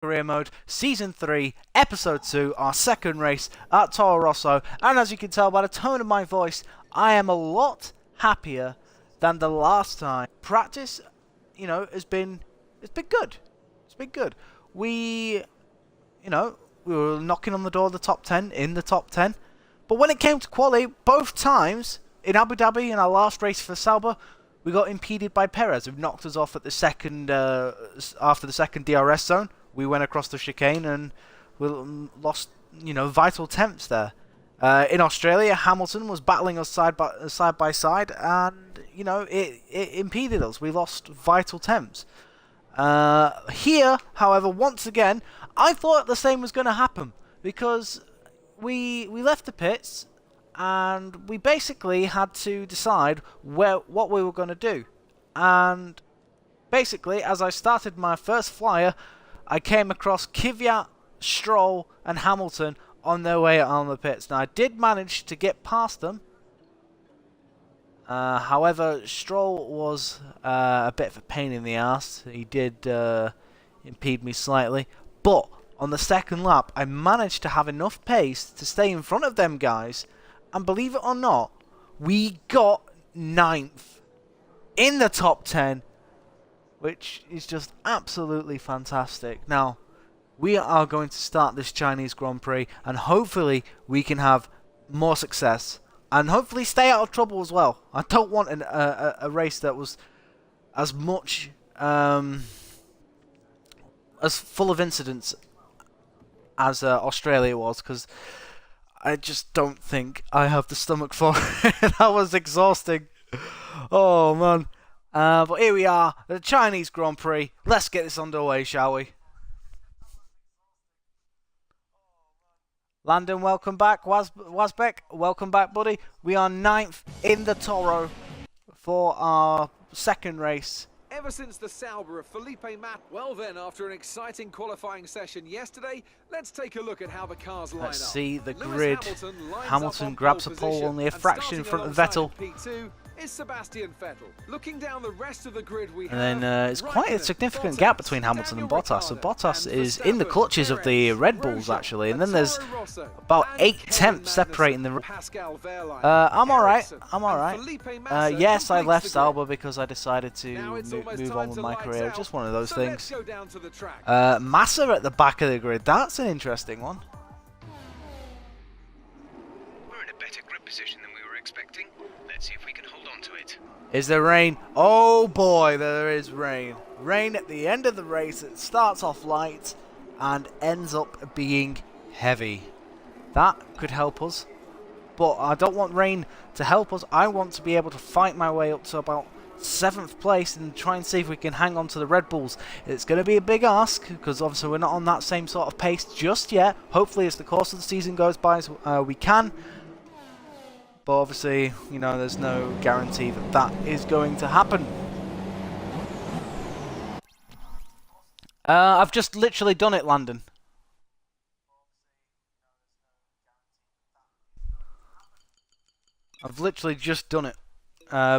Career Mode, Season 3, Episode 2, our second race at Toro Rosso. And as you can tell by the tone of my voice, I am a lot happier than the last time. Practice, it's been good. It's been good. We were knocking on the door of the top 10, in the top 10. But when it came to quali, both times, in Abu Dhabi, in our last race for Sauber, we got impeded by Perez, who knocked us off at the second, after the second DRS zone. We went across the chicane and we lost, vital temps there. In Australia, Hamilton was battling us side by side, and it impeded us. We lost vital temps. Here, however, once again, I thought the same was going to happen because we left the pits and we basically had to decide what we were going to do. And basically, as I started my first flyer, I came across Kvyat, Stroll and Hamilton on their way out on the pits. Now, I did manage to get past them. However, Stroll was a bit of a pain in the ass. He did impede me slightly. But on the second lap, I managed to have enough pace to stay in front of them guys. And believe it or not, we got 9th in the top 10. Which is just absolutely fantastic. Now, we are going to start this Chinese Grand Prix, and hopefully we can have more success, and hopefully stay out of trouble as well. I don't want a race that was as much, as full of incidents as Australia was, because I just don't think I have the stomach for it. That was exhausting. Oh, man. But here we are, the Chinese Grand Prix. Let's get this underway, shall we? Landon, welcome back. Wazbek, welcome back, buddy. We are 9th in the Toro for our second race. Ever since the Sauber of Felipe Massa. Well then, after an exciting qualifying session yesterday, let's take a look at how the cars line up. Let's see the grid. Hamilton grabs a pole, only a fraction in front of Vettel. P2 is Sebastian Vettel. Looking down the rest of the grid, we have and then it's quite a significant gap between Hamilton and Bottas. So Bottas is in the clutches of the Red Bulls actually, and then there's about 8 tenths separating the. I'm alright. I'm alright. Yes, I left Sauber because I decided to move on with my career. Just one of those things. Massa at the back of the grid. That's an interesting one. We're in a better grip position than we were expecting. Let's see if we can hold on to it. Is there rain? Oh boy, there is rain. Rain at the end of the race. It starts off light and ends up being heavy. That could help us. But I don't want rain to help us. I want to be able to fight my way up to about 7th place and try and see if we can hang on to the Red Bulls. It's going to be a big ask because obviously we're not on that same sort of pace just yet. Hopefully as the course of the season goes by, we can. But obviously, there's no guarantee that that is going to happen. I've just literally done it, Landon. I've literally just done it.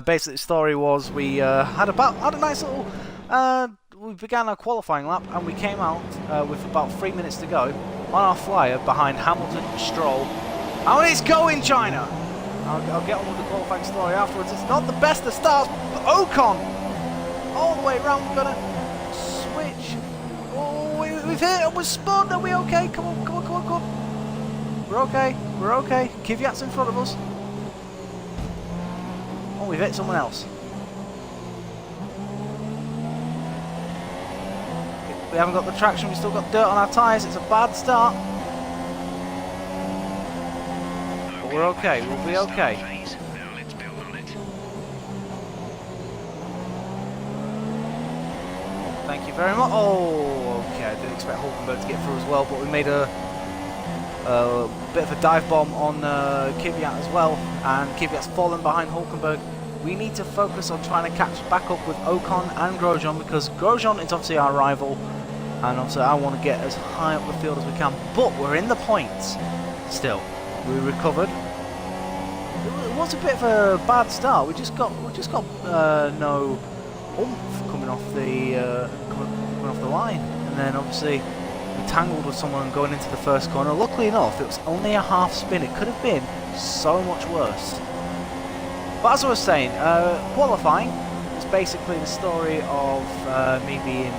Basically, the story was we had a nice little. We began our qualifying lap and we came out with about 3 minutes to go on our flyer behind Hamilton, Stroll. How is going, China? I'll get on with the qualifying story afterwards. It's not the best of starts, but Ocon all the way around. We're gonna switch. Oh, we've hit and we're spun. Are we okay? Come on, come on, come on, come on. We're okay. We're okay. Kvyat's in front of us. Oh, we've hit someone else. We haven't got the traction. We've still got dirt on our tyres. It's a bad start. But we're okay. We'll be okay. Now let's build on it. Thank you very much. Oh, okay. I didn't expect Hulkenberg to get through as well, but we made a bit of a dive bomb on Kvyat as well, and Kvyat's fallen behind Hulkenberg. We need to focus on trying to catch back up with Ocon and Grosjean because Grosjean is obviously our rival, and obviously I want to get as high up the field as we can. But we're in the points still. We recovered. It was a bit of a bad start. We just got no oomph coming off the line, and then obviously tangled with someone going into the first corner. Luckily enough, it was only a half spin. It could have been so much worse. But as I was saying, qualifying is basically the story of me being,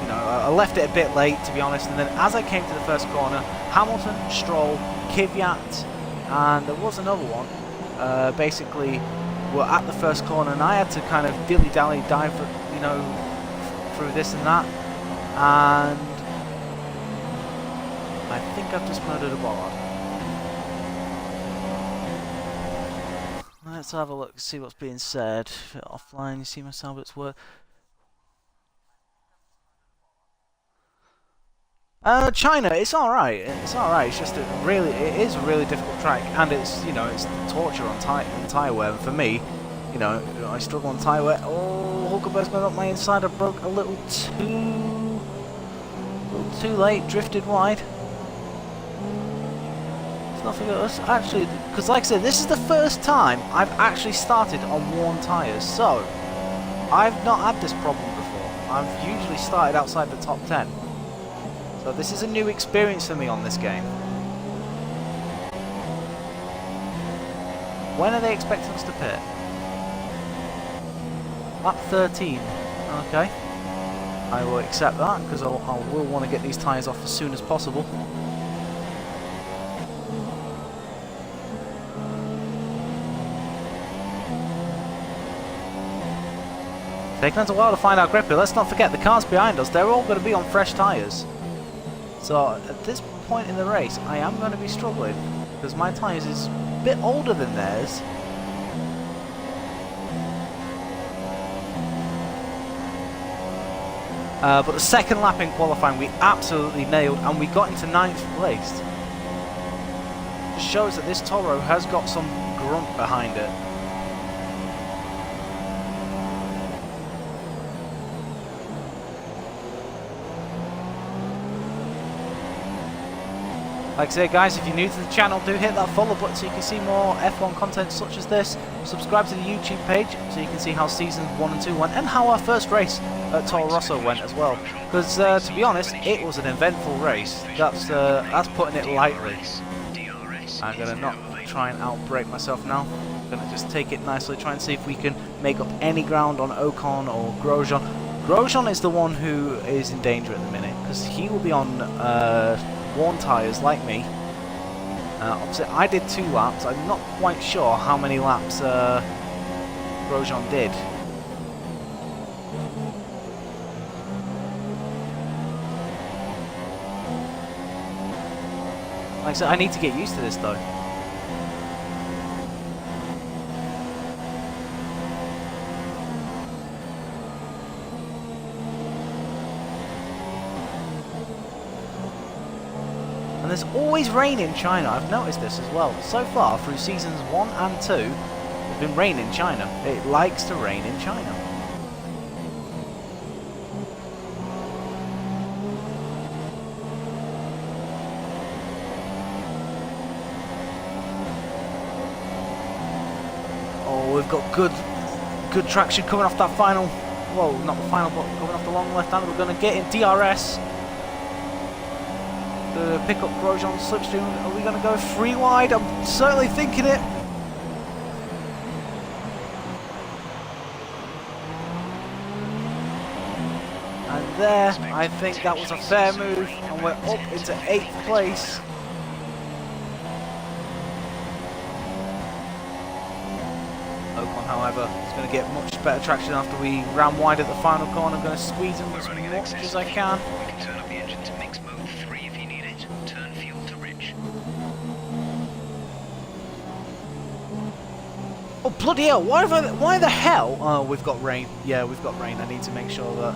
you know, I left it a bit late, to be honest, and then as I came to the first corner, Hamilton, Stroll, Kvyat, and there was another one, basically were at the first corner, and I had to kind of dilly-dally dive, you know, through this and that, and I think I've just murdered a bollard. Let's have a look, see what's being said. Offline, you see myself, it's worth. China, it's alright. It's alright. It's just it is a really difficult track, and it's, you know, it's torture on tyre wear. And for me, you know, I struggle on tyre wear. Oh, Hulkenberg's going up my inside. I broke a little too late. Drifted wide. Nothing else. Actually, because like I said, this is the first time I've actually started on worn tyres, so I've not had this problem before. I've usually started outside the top 10. So this is a new experience for me on this game. When are they expecting us to pit? Lap 13. Okay. I will accept that, because I will want to get these tyres off as soon as possible. Taking us a while to find our grip here. Let's not forget the cars behind us, they're all going to be on fresh tyres. So at this point in the race, I am going to be struggling because my tyres is a bit older than theirs. But the second lap in qualifying we absolutely nailed, and we got into 9th place. It shows that this Toro has got some grunt behind it. Like I say, guys, if you're new to the channel, do hit that follow button so you can see more F1 content such as this. Subscribe to the YouTube page so you can see how seasons 1 and 2 went, and how our first race at Toro Rosso went as well. Because to be honest, it was an eventful race. That's putting it lightly. I'm gonna not try and outbrake myself now. I'm gonna just take it nicely, try and see if we can make up any ground on Ocon or Grosjean. Grosjean is the one who is in danger at the minute because he will be on worn tyres like me. Opposite, I did 2 laps. I'm not quite sure how many laps Grosjean did. Like I said, I need to get used to this though. And there's always rain in China. I've noticed this as well. So far, through seasons 1 and 2, there's been rain in China. It likes to rain in China. Oh, we've got good traction coming off that final. Well, not the final, but coming off the long left hand. We're going to get in DRS. Pick up Grosjean's slipstream. Are we going to go 3 wide? I'm certainly thinking it. And there, I think that was a fair move, and we're up into 8th place. Ocon, however, is going to get much better traction after we ran wide at the final corner. I'm going to squeeze in as much as I can. We can turn up the engine to mix mode 3 if you need it. Turn fuel to rich. Oh bloody hell! Why the hell? Oh, we've got rain. Yeah, we've got rain. I need to make sure that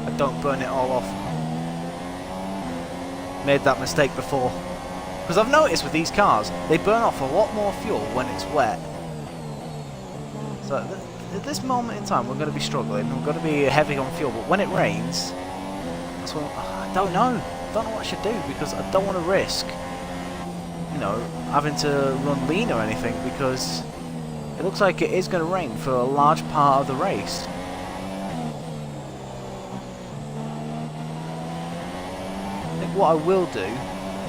I don't burn it all off. Made that mistake before. Because I've noticed with these cars, they burn off a lot more fuel when it's wet. So at this moment in time, we're going to be struggling. We're going to be heavy on fuel. But when it rains, that's when I don't know. I don't know what I should do because I don't want to risk, you know, having to run lean or anything because it looks like it is going to rain for a large part of the race. I think what I will do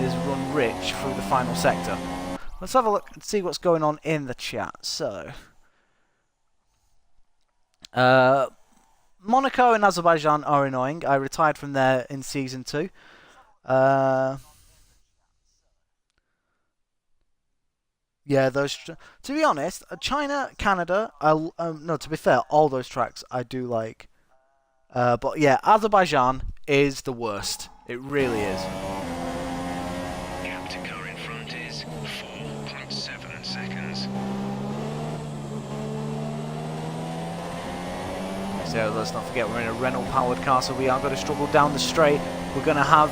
is run Rich through the final sector. Let's have a look and see what's going on in the chat. So, Monaco and Azerbaijan are annoying. I retired from there in Season 2. Yeah, to be honest, China, Canada, no, to be fair, all those tracks I do like. But yeah, Azerbaijan is the worst. It really is. Gap to car in front is 4.7 seconds. So let's not forget we're in a Renault-powered car, so we are going to struggle down the straight. We're going to have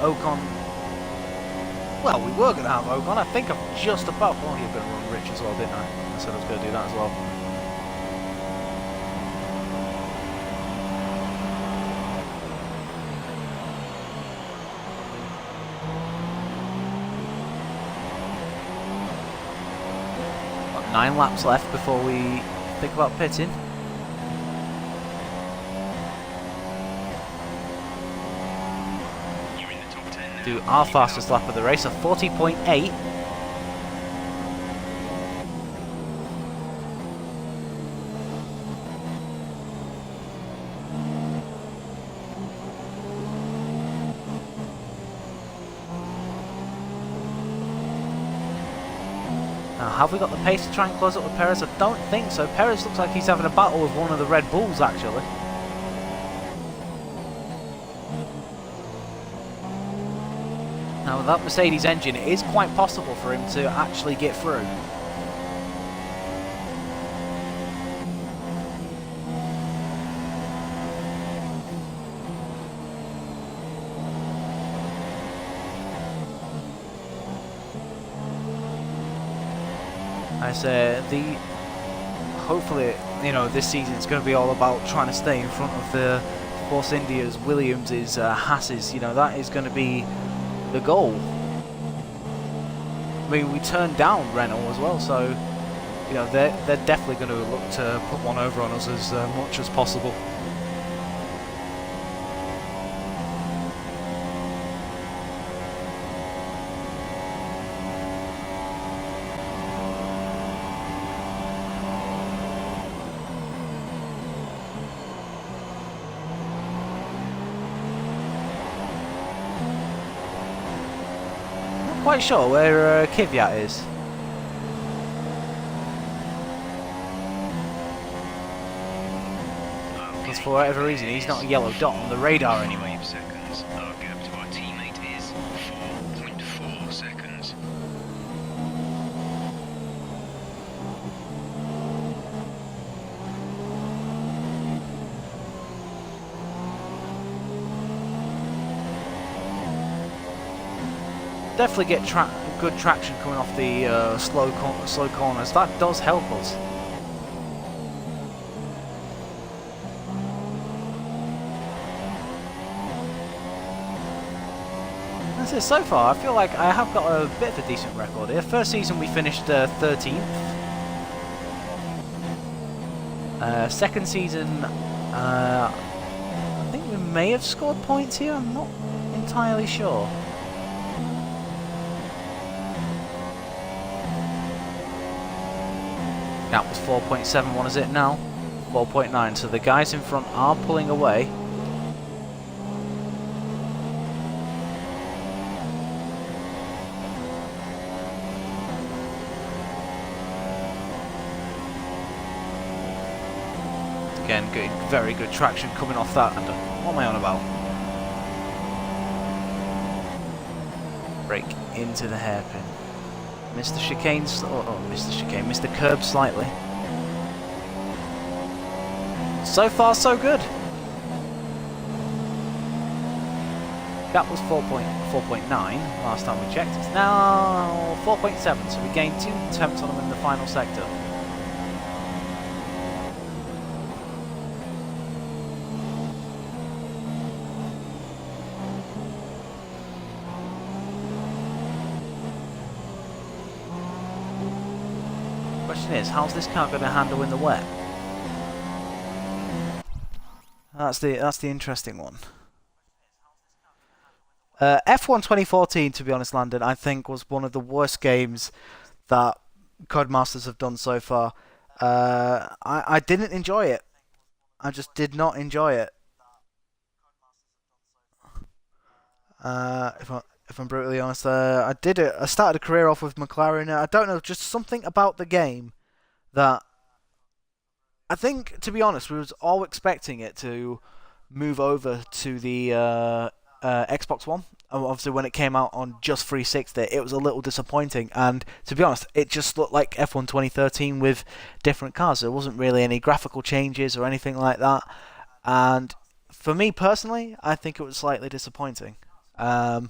Ocon. Well, we were going to have Ocon. I think I'm just about. Well, you're going to run Rich as well, didn't I? I said I was going to do that as well. Got 9 laps left before we think about pitting. Do our fastest lap of the race, a 40.8. Now, have we got the pace to try and close up with Perez? I don't think so. Perez looks like he's having a battle with one of the Red Bulls, actually. Now, with that Mercedes engine, it is quite possible for him to actually get through. I say hopefully, you know, this season it's going to be all about trying to stay in front of the Force India's, Williams's, Haas's. You know, that is going to be the goal. I mean, we turned down Renault as well, so you know they're definitely going to look to put one over on us as much as possible. Quite sure where Kvyat is. Because for whatever reason he's not a yellow dot on the radar anymore. 5 seconds. Our gap to our teammate is 4.4 seconds. Definitely get good traction coming off the slow corners. That does help us. That's it. So far, I feel like I have got a bit of a decent record here. First season we finished 13th. Second season, I think we may have scored points here. I'm not entirely sure. That was 4.7. What is it now? 4.9. So the guys in front are pulling away. Again, getting very good traction coming off that. What am I on about? Brake into the hairpin. Missed the chicanes, missed the chicane, missed the curb slightly. So far, so good. That was 4.9 last time we checked. It's now 4.7, so we gained 2 attempts on them in the final sector. Question is, how's this car going to handle in the wet? That's the interesting one. F1 2014, to be honest, Landon, I think was one of the worst games that Codemasters have done so far. I didn't enjoy it. I just did not enjoy it. If I'm brutally honest, I did it. I started a career off with McLaren. I don't know, just something about the game that I think, to be honest, we was all expecting it to move over to the Xbox One. Obviously, when it came out on just 360, it was a little disappointing. And to be honest, it just looked like F1 2013 with different cars. There wasn't really any graphical changes or anything like that. And for me personally, I think it was slightly disappointing. Like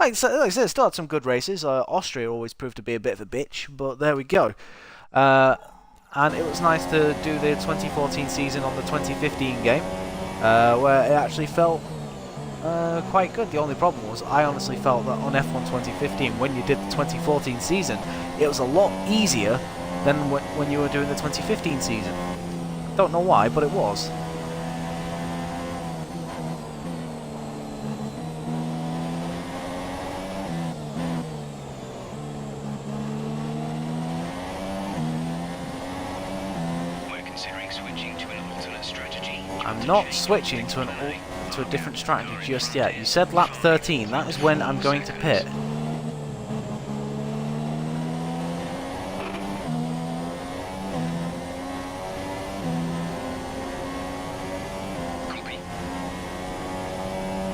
I said, it still had some good races. Austria always proved to be a bit of a bitch, but there we go. And it was nice to do the 2014 season on the 2015 game, where it actually felt quite good. The only problem was I honestly felt that on F1 2015, when you did the 2014 season, it was a lot easier than when you were doing the 2015 season. Don't know why, but it was. I'm not switching to a different strategy just yet. You said lap 13. That is when I'm going to pit.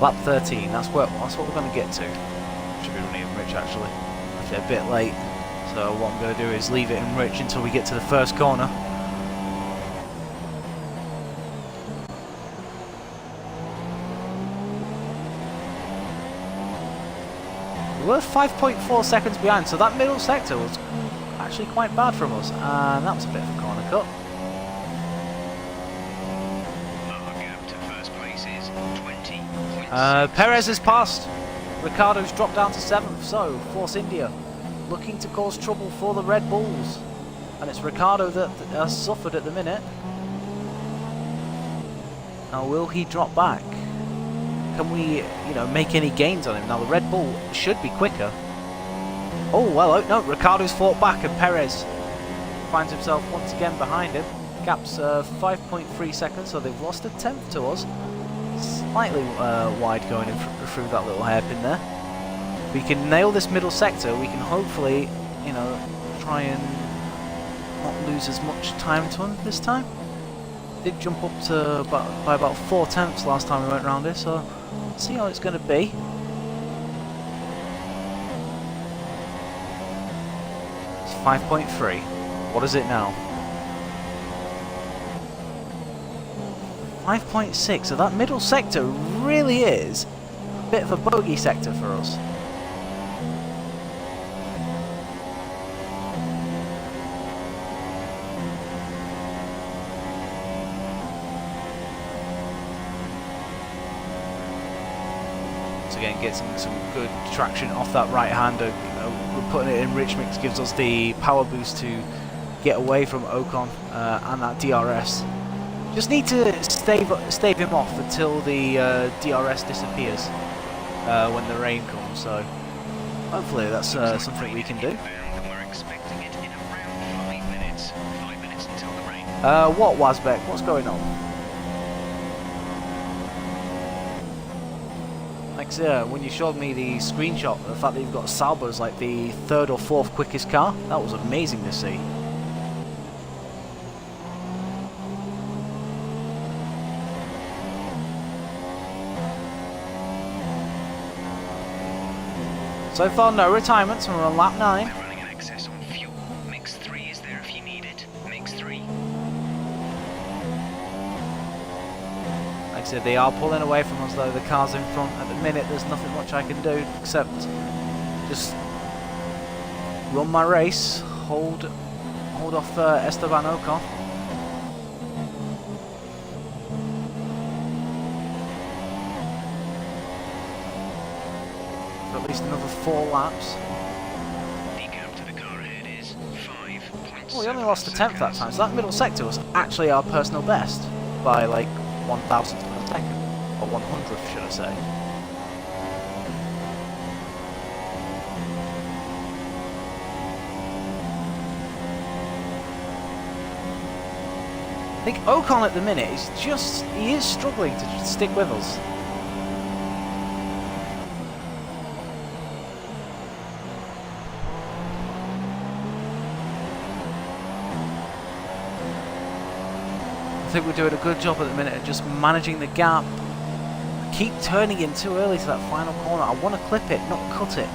Lap 13. That's what we're going to get to. Should be running in Rich actually. Actually a bit late. So what I'm going to do is leave it in Rich until we get to the first corner. We were 5.4 seconds behind, so that middle sector was actually quite bad from us, and that was a bit of a corner cut. Perez has passed. Ricciardo's dropped down to 7th, so Force India looking to cause trouble for the Red Bulls. And it's Ricciardo that has suffered at the minute. Now will he drop back? Can we, make any gains on him? Now the Red Bull should be quicker. Oh, well, no, Ricciardo's fought back and Perez finds himself once again behind him. Gap's 5.3 seconds, so they've lost a tenth to us. Slightly wide going in through that little hairpin there. We can nail this middle sector. We can hopefully, try and not lose as much time to him this time. Did jump up to by about 4 tenths last time we went around here, so let's see how it's going to be. It's 5.3. What is it now? 5.6. So that middle sector really is a bit of a bogey sector for us. Again, get some good traction off that right hander. We're putting it in rich mix, gives us the power boost to get away from Ocon and that DRS. Just need to stave him off until the DRS disappears when the rain comes. So hopefully that's something we can do. What, Wasbeck? What's going on? When you showed me the screenshot, the fact that you've got Sauber as like the 3rd or 4th quickest car, that was amazing to see. So far, no retirements, and we're on lap 9. We're running an excess on fuel. Mix 3 is there if you need it. Mix 3. Like I said, they are pulling away from us though, the car's in front. At the minute there's nothing much I can do except just run my race, hold off Esteban Ocon. For at least another 4 laps. The gap to the car ahead is 5.7. Well, we only lost a tenth that time, so that middle sector was actually our personal best by like 1,000th of a second, or 100th should I say. I think Ocon at the minute he is struggling to stick with us. I think we're doing a good job at the minute of just managing the gap. I keep turning in too early to that final corner. I want to clip it, not cut it.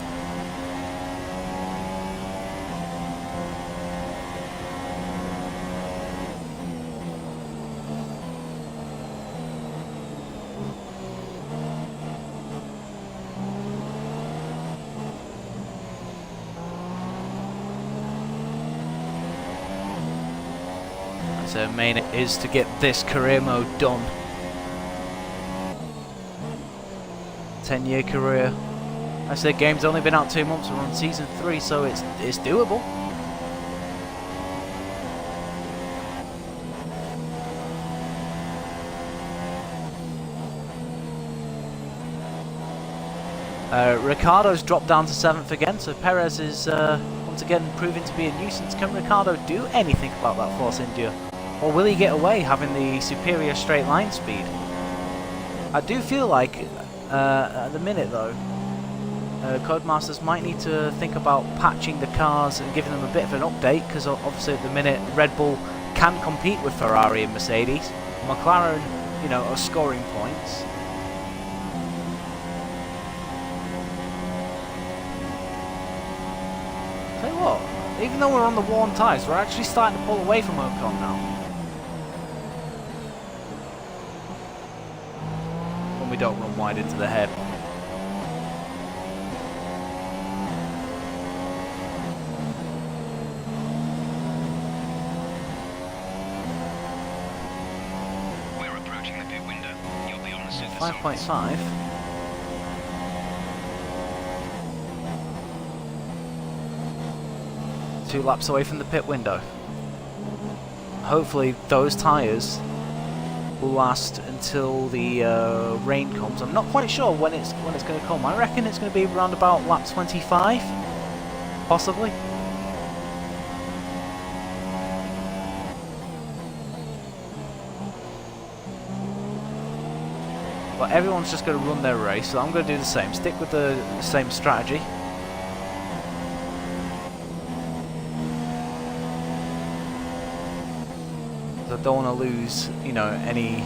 So main is to get this career mode done. 10-year career. I said game's only been out 2 months. We're on season 3, so it's doable. Ricardo's dropped down to 7th again, so Perez is once again proving to be a nuisance. Can Ricardo do anything about that Force India? Or will he get away having the superior straight line speed? I do feel like at the minute though, Codemasters might need to think about patching the cars and giving them a bit of an update, because obviously at the minute Red Bull can compete with Ferrari and Mercedes. McLaren, you know, are scoring points. Tell you what, even though we're on the worn tyres, we're actually starting to pull away from Ocon now. We don't run wide into the head. We're approaching the pit window. You'll be on the super 5.5. Two laps away from the pit window. Hopefully those tyres will last until the rain comes. I'm not quite sure when it's going to come. I reckon it's going to be around about lap 25, possibly. But everyone's just going to run their race, so I'm going to do the same. Stick with the same strategy. I don't want to lose, you know, any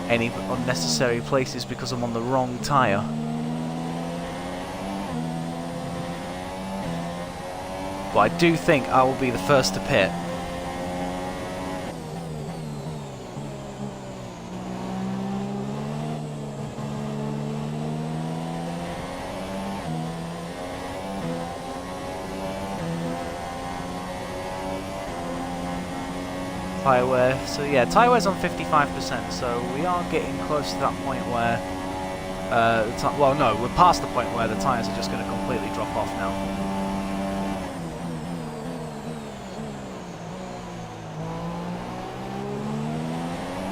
unnecessary places because I'm on the wrong tyre. But I do think I will be the first to pit. Tyre wear, so yeah, tyre wear's on 55%, so we are getting close to that point where, well no, we're past the point where the tyres are just going to completely drop off now.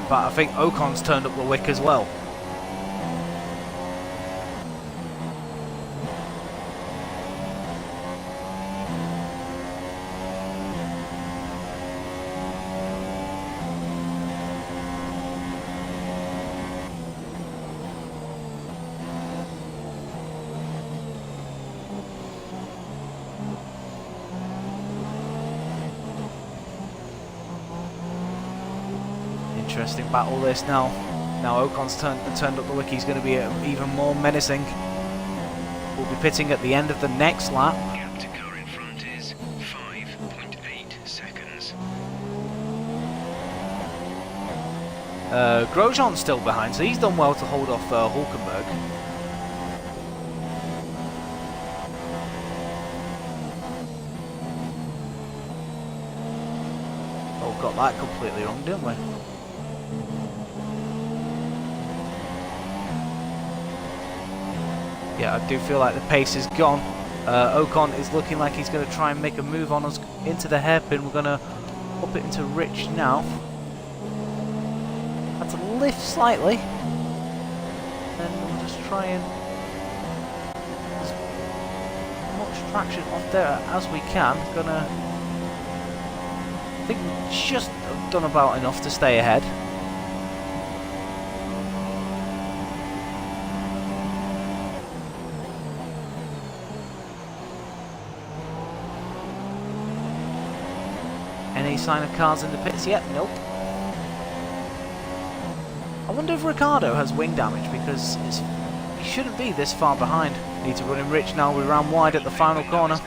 But I think Ocon's turned up the wick as well. Interesting battle this now. Now Ocon's turned up the wick. He's going to be even more menacing. We'll be pitting at the end of the next lap. Gap to car in front is 5.8 seconds. Grosjean's still behind, so he's done well to hold off Hulkenberg. Oh, got that completely wrong, didn't we? Yeah, I do feel like the pace is gone. Ocon is looking like he's going to try and make a move on us into the hairpin. We're going to up it into Rich now. Had to lift slightly. Then we'll just try and as much traction off there as we can. I think done about enough to stay ahead. Any sign of cars in the pits yet? Nope. I wonder if Ricciardo has wing damage, because he shouldn't be this far behind. Need to run him rich now. We ran wide at the final corner.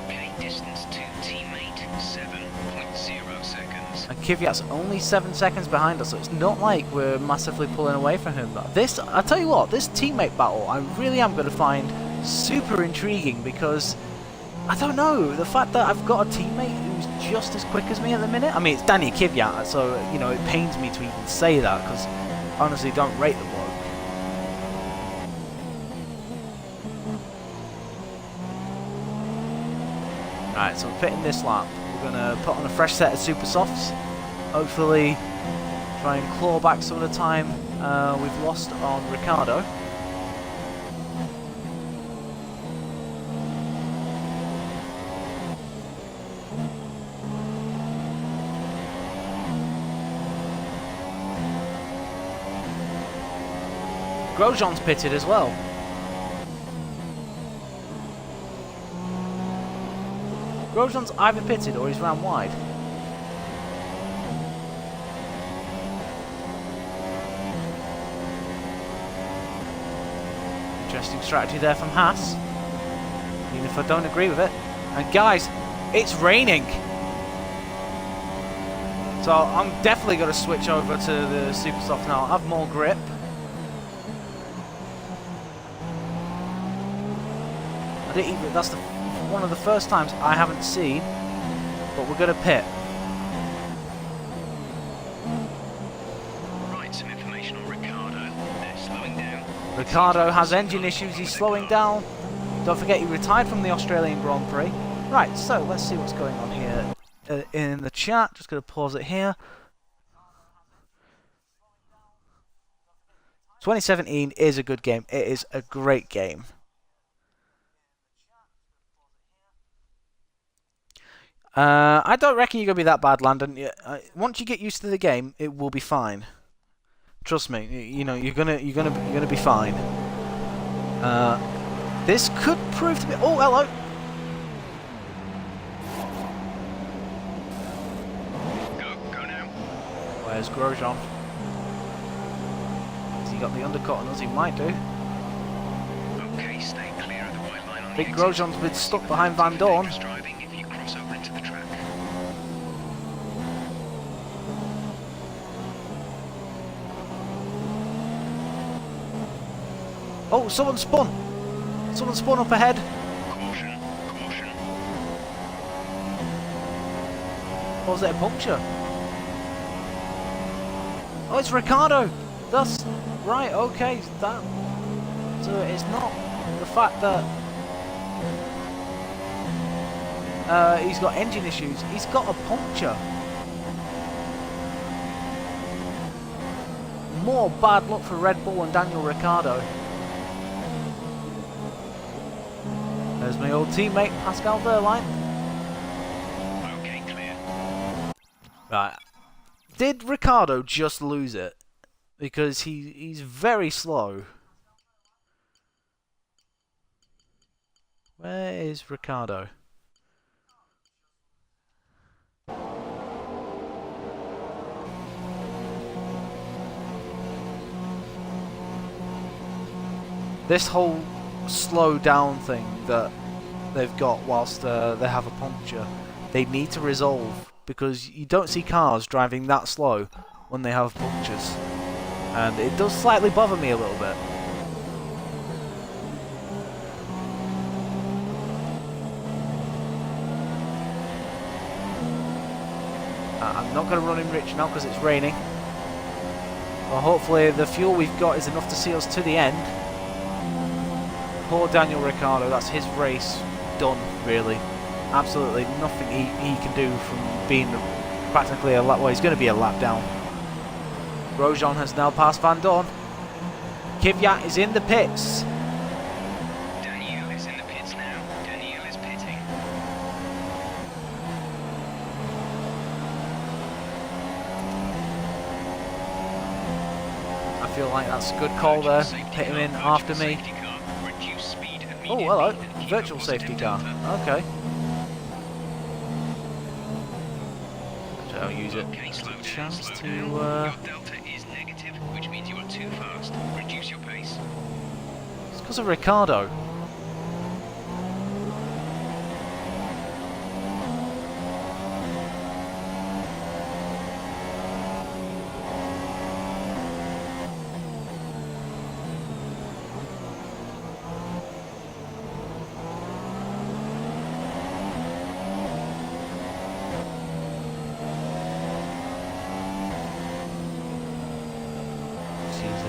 Okay, distance to teammate 7.0 seconds. And Kvyat's only 7 seconds behind us, so it's not like we're massively pulling away from him. But this, I tell you what, this teammate battle, I really am going to find super intriguing, because I don't know, the fact that I've got a teammate who's just as quick as me at the minute. I mean, it's Danny Kvyat, so you know it pains me to even say that, because I honestly don't rate the bloke. Right, so we're pitting this lap. We're gonna put on a fresh set of super softs. Hopefully, try and claw back some of the time we've lost on Ricciardo. Grosjean's pitted as well. Grosjean's either pitted or he's ran wide. Interesting strategy there from Haas, even if I don't agree with it. And guys, it's raining. So I'm definitely going to switch over to the super soft now. I'll have more grip. I didn't even, that's one of the first times I haven't seen, but we're going to pit. Right, some information on Ricciardo. They're slowing down. Ricciardo has engine issues, he's slowing down. Don't forget he retired from the Australian Grand Prix. Right, so let's see what's going on here in the chat. Just going to pause it here. 2017 is a good game. It is a great game. I don't reckon you're gonna be that bad, Landon. Once you get used to the game, it will be fine. Trust me. You know you're gonna be fine. This could prove to be. Oh, hello. Go now. Where's Grosjean? Has he got the undercut on us? He might do. Okay, stay clear of the white line on I the think exit. Grosjean's been stuck behind Van Dorn. Dangerous driving if you cross over into the track. Oh, someone spun. Someone spun up ahead. Caution, caution. Or was it a puncture? Oh, it's Ricciardo. That's right. Okay, that. So it's not the fact that he's got engine issues. He's got a puncture. More bad luck for Red Bull and Daniel Ricciardo. There's my old teammate Pascal Wehrlein. Okay, clear. Right. Did Ricciardo just lose it? Because he's very slow. Where is Ricciardo? This whole slow down thing that they've got whilst they have a puncture, they need to resolve, because you don't see cars driving that slow when they have punctures, and it does slightly bother me a little bit. I'm not going to run him rich now because it's raining. Well, hopefully the fuel we've got is enough to see us to the end. Poor Daniel Ricciardo, that's his race done, really. Absolutely nothing he can do from being practically a lap. Well, he's going to be a lap down. Grosjean has now passed Van Dorn. Kvyat is in the pits. Daniel is in the pits now. Daniel is pitting. feel like that's a good call there. Hit him in after me. Oh, hello. Virtual safety car. Okay. So I'll use it as a chance to... Your delta is negative, which means you are too fast. Reduce your pace. It's because of Ricardo.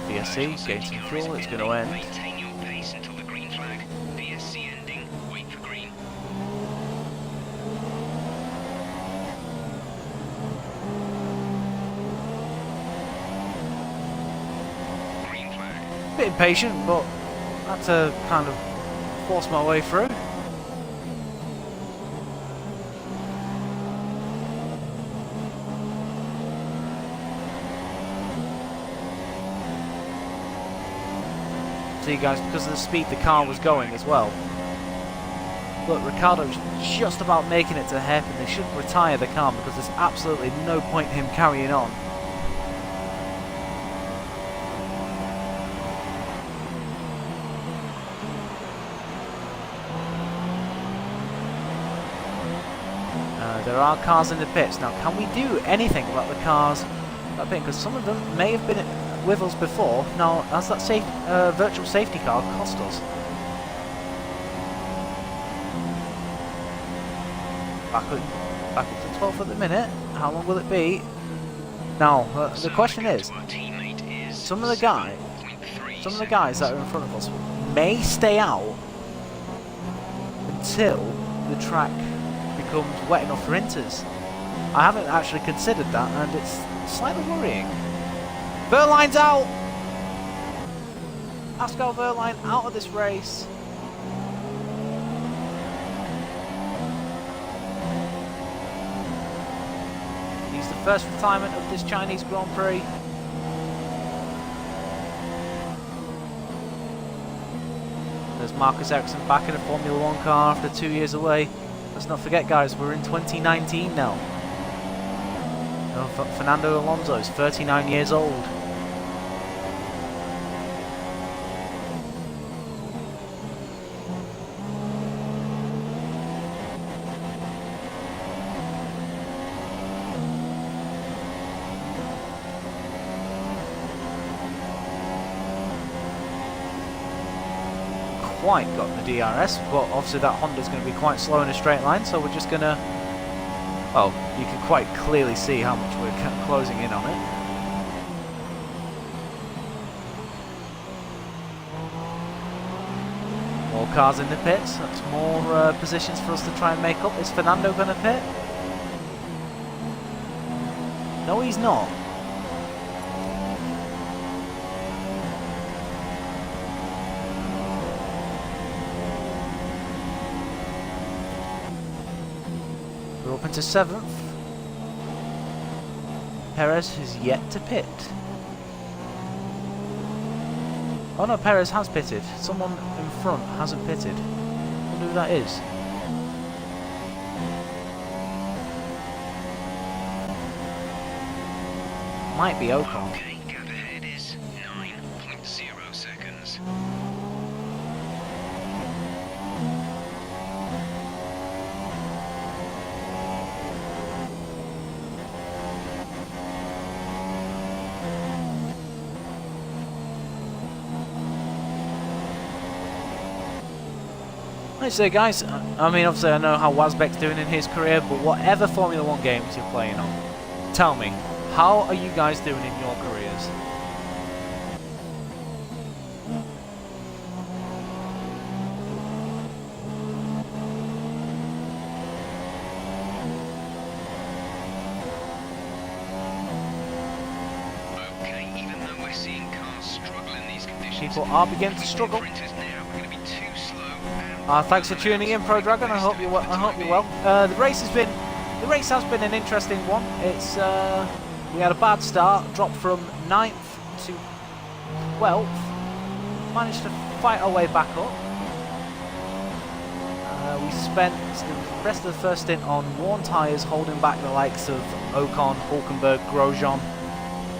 VSC, gain some fuel, it's going to end. Maintain your pace until the green flag. VSC ending, wait for green. Green flag. Bit impatient, but I had to kind of force my way through. See guys, because of the speed the car was going as well. Look, Ricardo's just about making it to the hairpin. They should retire the car because there's absolutely no point in him carrying on. There are cars in the pits. Now, can we do anything about the cars that pit? Because some of them may have been with us before. Now, has that virtual safety car cost us? Back up to 12 at the minute. How long will it be? Now, the question is, some of the guys that are in front of us may stay out until the track becomes wet enough for inters. I haven't actually considered that, and it's slightly worrying. Verline's out! Pascal Verline out of this race. He's the first retirement of this Chinese Grand Prix. There's Marcus Ericsson back in a Formula 1 car after 2 years away. Let's not forget, guys, we're in 2019 now. Fernando Alonso is 39 years old. Quite got the DRS, but obviously that Honda's going to be quite slow in a straight line, so we're just going to... Well, you can quite clearly see how much we're closing in on it. More cars in the pits, that's more positions for us to try and make up. Is Fernando going to pit? No, he's not. We're up into 7th. Perez is yet to pit. Oh no, Perez has pitted. Someone in front hasn't pitted. I wonder who that is. Might be Ocon. Okay, gap ahead is 9.0 seconds. Right, so guys, I mean obviously I know how Wasbeck's doing in his career, but whatever Formula 1 games you're playing on, tell me, how are you guys doing in your careers? Okay, even though we're seeing cars struggle in these conditions, People are beginning to struggle. sprinters now are going to be too slow. Thanks for tuning in, Pro Dragon. I hope you're well. The race has been an interesting one. It's we had a bad start, dropped from 9th to 12th. Managed to fight our way back up. We spent the rest of the first stint on worn tyres, holding back the likes of Ocon, Hulkenberg, Grosjean,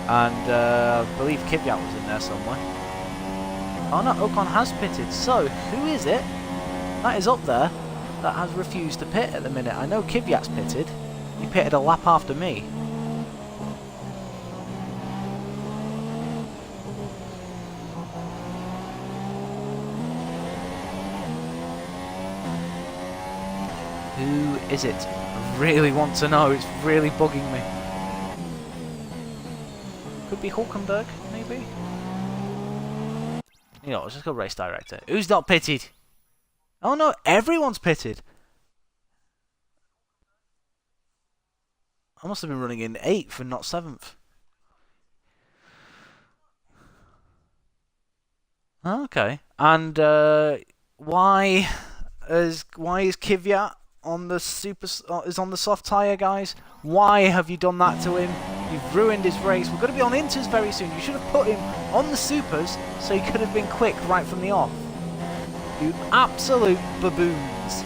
and I believe Kvyat was in there somewhere. Oh no, Ocon has pitted. So, who is it that is up there that has refused to pit at the minute? I know Kvyat's pitted. He pitted a lap after me. Who is it? I really want to know. It's really bugging me. Could be Hulkenberg, maybe? You know, let's just go race director. Who's not pitted? Oh no, everyone's pitted. I must have been running in 8th and not 7th. Okay. And why is Kvyat on the is on the soft tyre, guys? Why have you done that to him? You've ruined his race. We're going to be on Inters very soon. You should have put him on the supers so he could have been quick right from the off. You absolute baboons.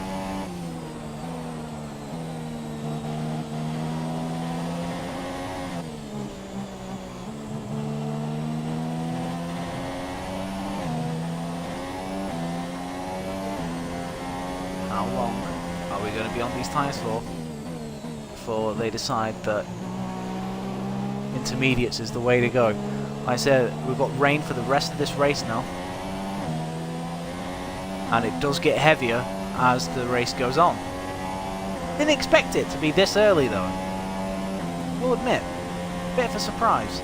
How long are we going to be on these tyres for before they decide that intermediates is the way to go? Like I said, we've got rain for the rest of this race now, and it does get heavier as the race goes on. Didn't expect it to be this early though. We'll admit, bit of a surprise.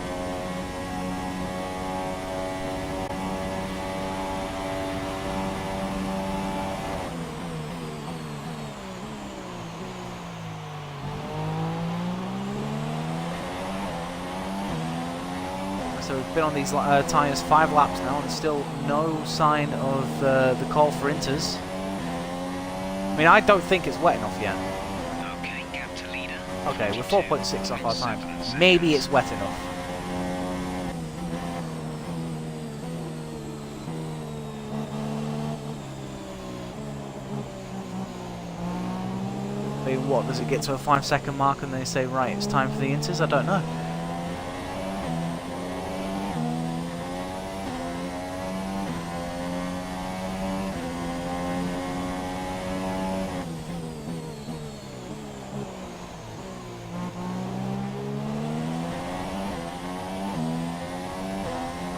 So we've been on these tyres 5 laps now and still no sign of the call for inters. I mean, I don't think it's wet enough yet. Okay, gap to leader. Okay, we're 4.6 off our time. Maybe it's wet enough. Maybe what, does it get to a 5-second mark and they say, right, it's time for the inters? I don't know.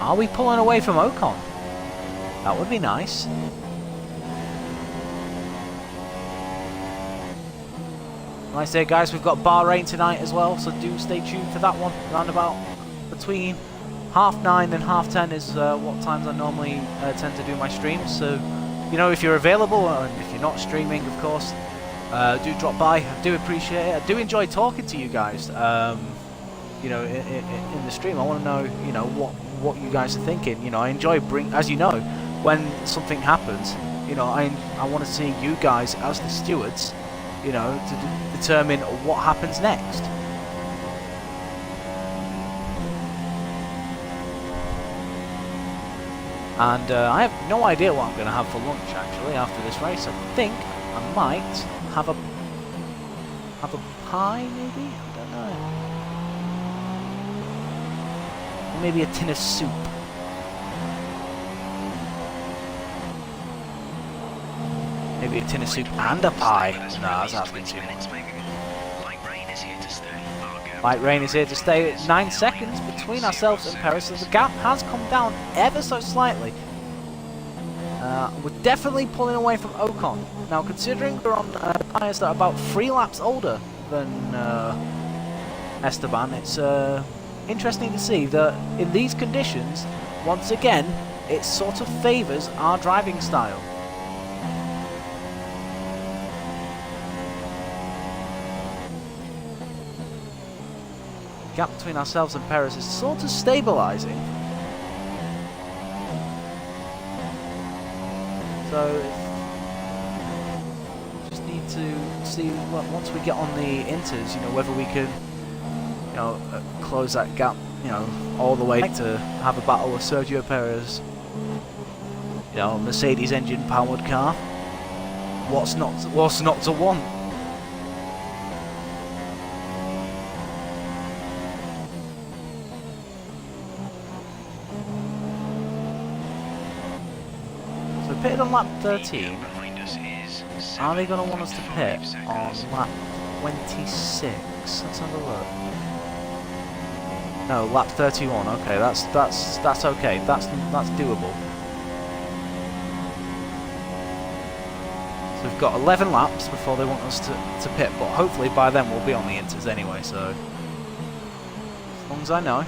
Are we pulling away from Ocon? That would be nice. Like I say, guys, we've got Bahrain tonight as well, so do stay tuned for that one. Round about between 9:30 and 10:30 is what times I normally tend to do my streams. So, you know, if you're available, and if you're not streaming, of course, do drop by. I do appreciate it. I do enjoy talking to you guys. You know, in the stream, I want to know, you know, what you guys are thinking. You know, I enjoy as you know, when something happens, you know, I want to see you guys as the stewards, you know, to determine what happens next. And I have no idea what I'm going to have for lunch actually after this race. I think I might have a pie maybe. I don't know. Maybe a tin of soup. Maybe a tin of soup and a pie. Nah, that's asking too much. Light rain is here to stay at 9 seconds between ourselves and Perez, so the gap has come down ever so slightly. We're definitely pulling away from Ocon. Now, considering we're on tyres that are about 3 laps older than Esteban, it's interesting to see that in these conditions, once again, it sort of favours our driving style. The gap between ourselves and Perez is sort of stabilising. So, just need to see once we get on the inters, you know, whether we can, you know, close that gap you know, all the way to have a battle with Sergio Perez. You know, Mercedes engine powered car. What's not to want? So pitted on lap 13. Are they going to want us to pit on lap 26? Let's have a look. No, lap 31. Okay, that's okay. That's doable. So we've got 11 laps before they want us to pit, but hopefully by then we'll be on the inters anyway. So as long as I know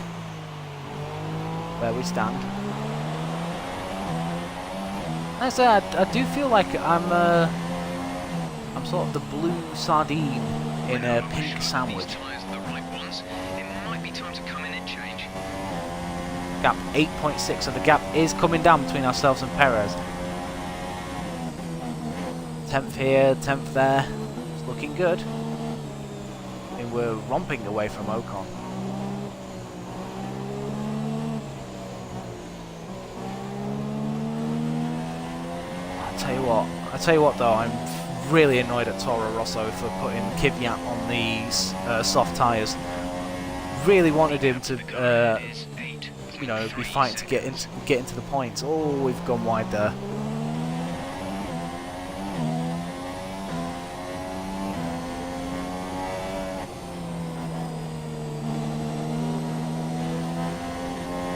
where we stand. Like I say, I do feel like I'm sort of the blue sardine in a pink sandwich. Gap 8.6, so the gap is coming down between ourselves and Perez. 10th here, 10th there. It's looking good. I mean, we're romping away from Ocon. I tell you what though, I'm really annoyed at Toro Rosso for putting Kvyat on these soft tyres. Really wanted him to, you know, be fighting to get into the points. Oh, we've gone wide there.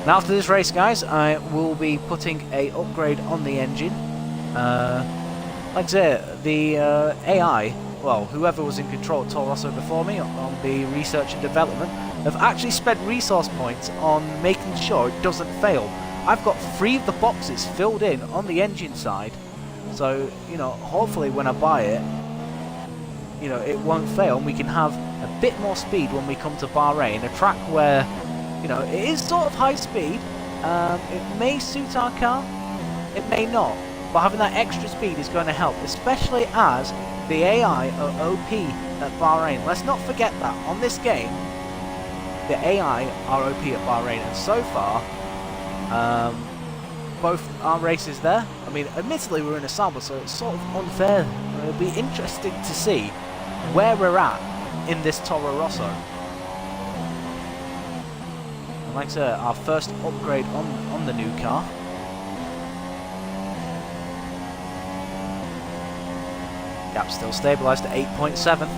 Now after this race, guys, I will be putting a upgrade on the engine. Like I said, the AI, well, whoever was in control at Toro Rosso before me on the research and development, have actually spent resource points on making sure it doesn't fail. I've got 3 of the boxes filled in on the engine side, so, you know, hopefully when I buy it, you know, it won't fail and we can have a bit more speed when we come to Bahrain, a track where, you know, it is sort of high speed. It may suit our car, it may not. But having that extra speed is going to help, especially as the AI are OP at Bahrain. Let's not forget that on this game, the AI are OP at Bahrain, and so far, both our races there. I mean, admittedly we're in a Sauber, so it's sort of unfair. It'll be interesting to see where we're at in this Toro Rosso. And like I said, our first upgrade on the new car. Gap still stabilised at 8.7.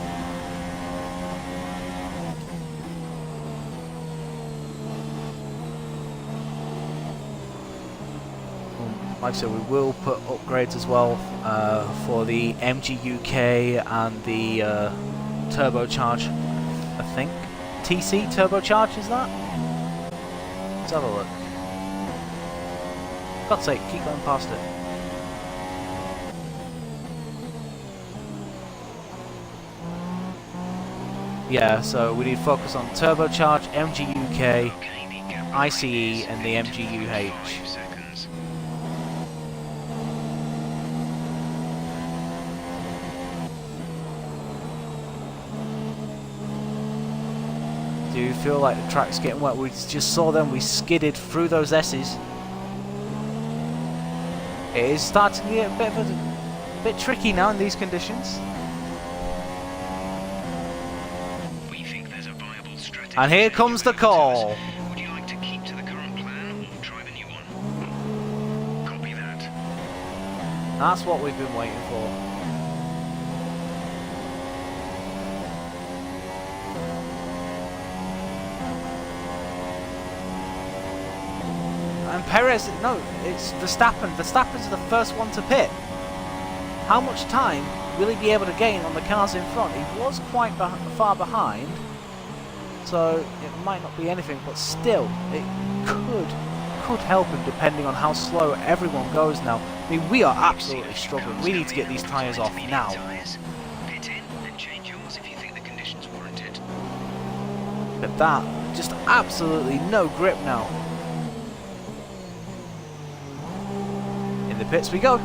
Like I said, we will put upgrades as well for the MG UK and the turbocharge, I think. TC turbocharge, is that? Let's have a look. For God's sake, keep going past it. Yeah, so we need to focus on turbocharge, MG UK, ICE, and the MG UH. Do you feel like the track's getting wet? We just saw them, we skidded through those S's. It is starting to get a bit tricky now in these conditions. And here comes the call. Would you like to keep to the current plan or try the new one? Copy that. That's what we've been waiting for. And Perez, no, it's Verstappen. Verstappen's the first one to pit. How much time will he be able to gain on the cars in front? He was quite far behind. So it might not be anything, but still, it could help him depending on how slow everyone goes now. I mean, we are absolutely struggling. We need to get these tyres off now. Pit in and change yours if you think the conditions warrant it. But that, just absolutely no grip now. In the pits we go.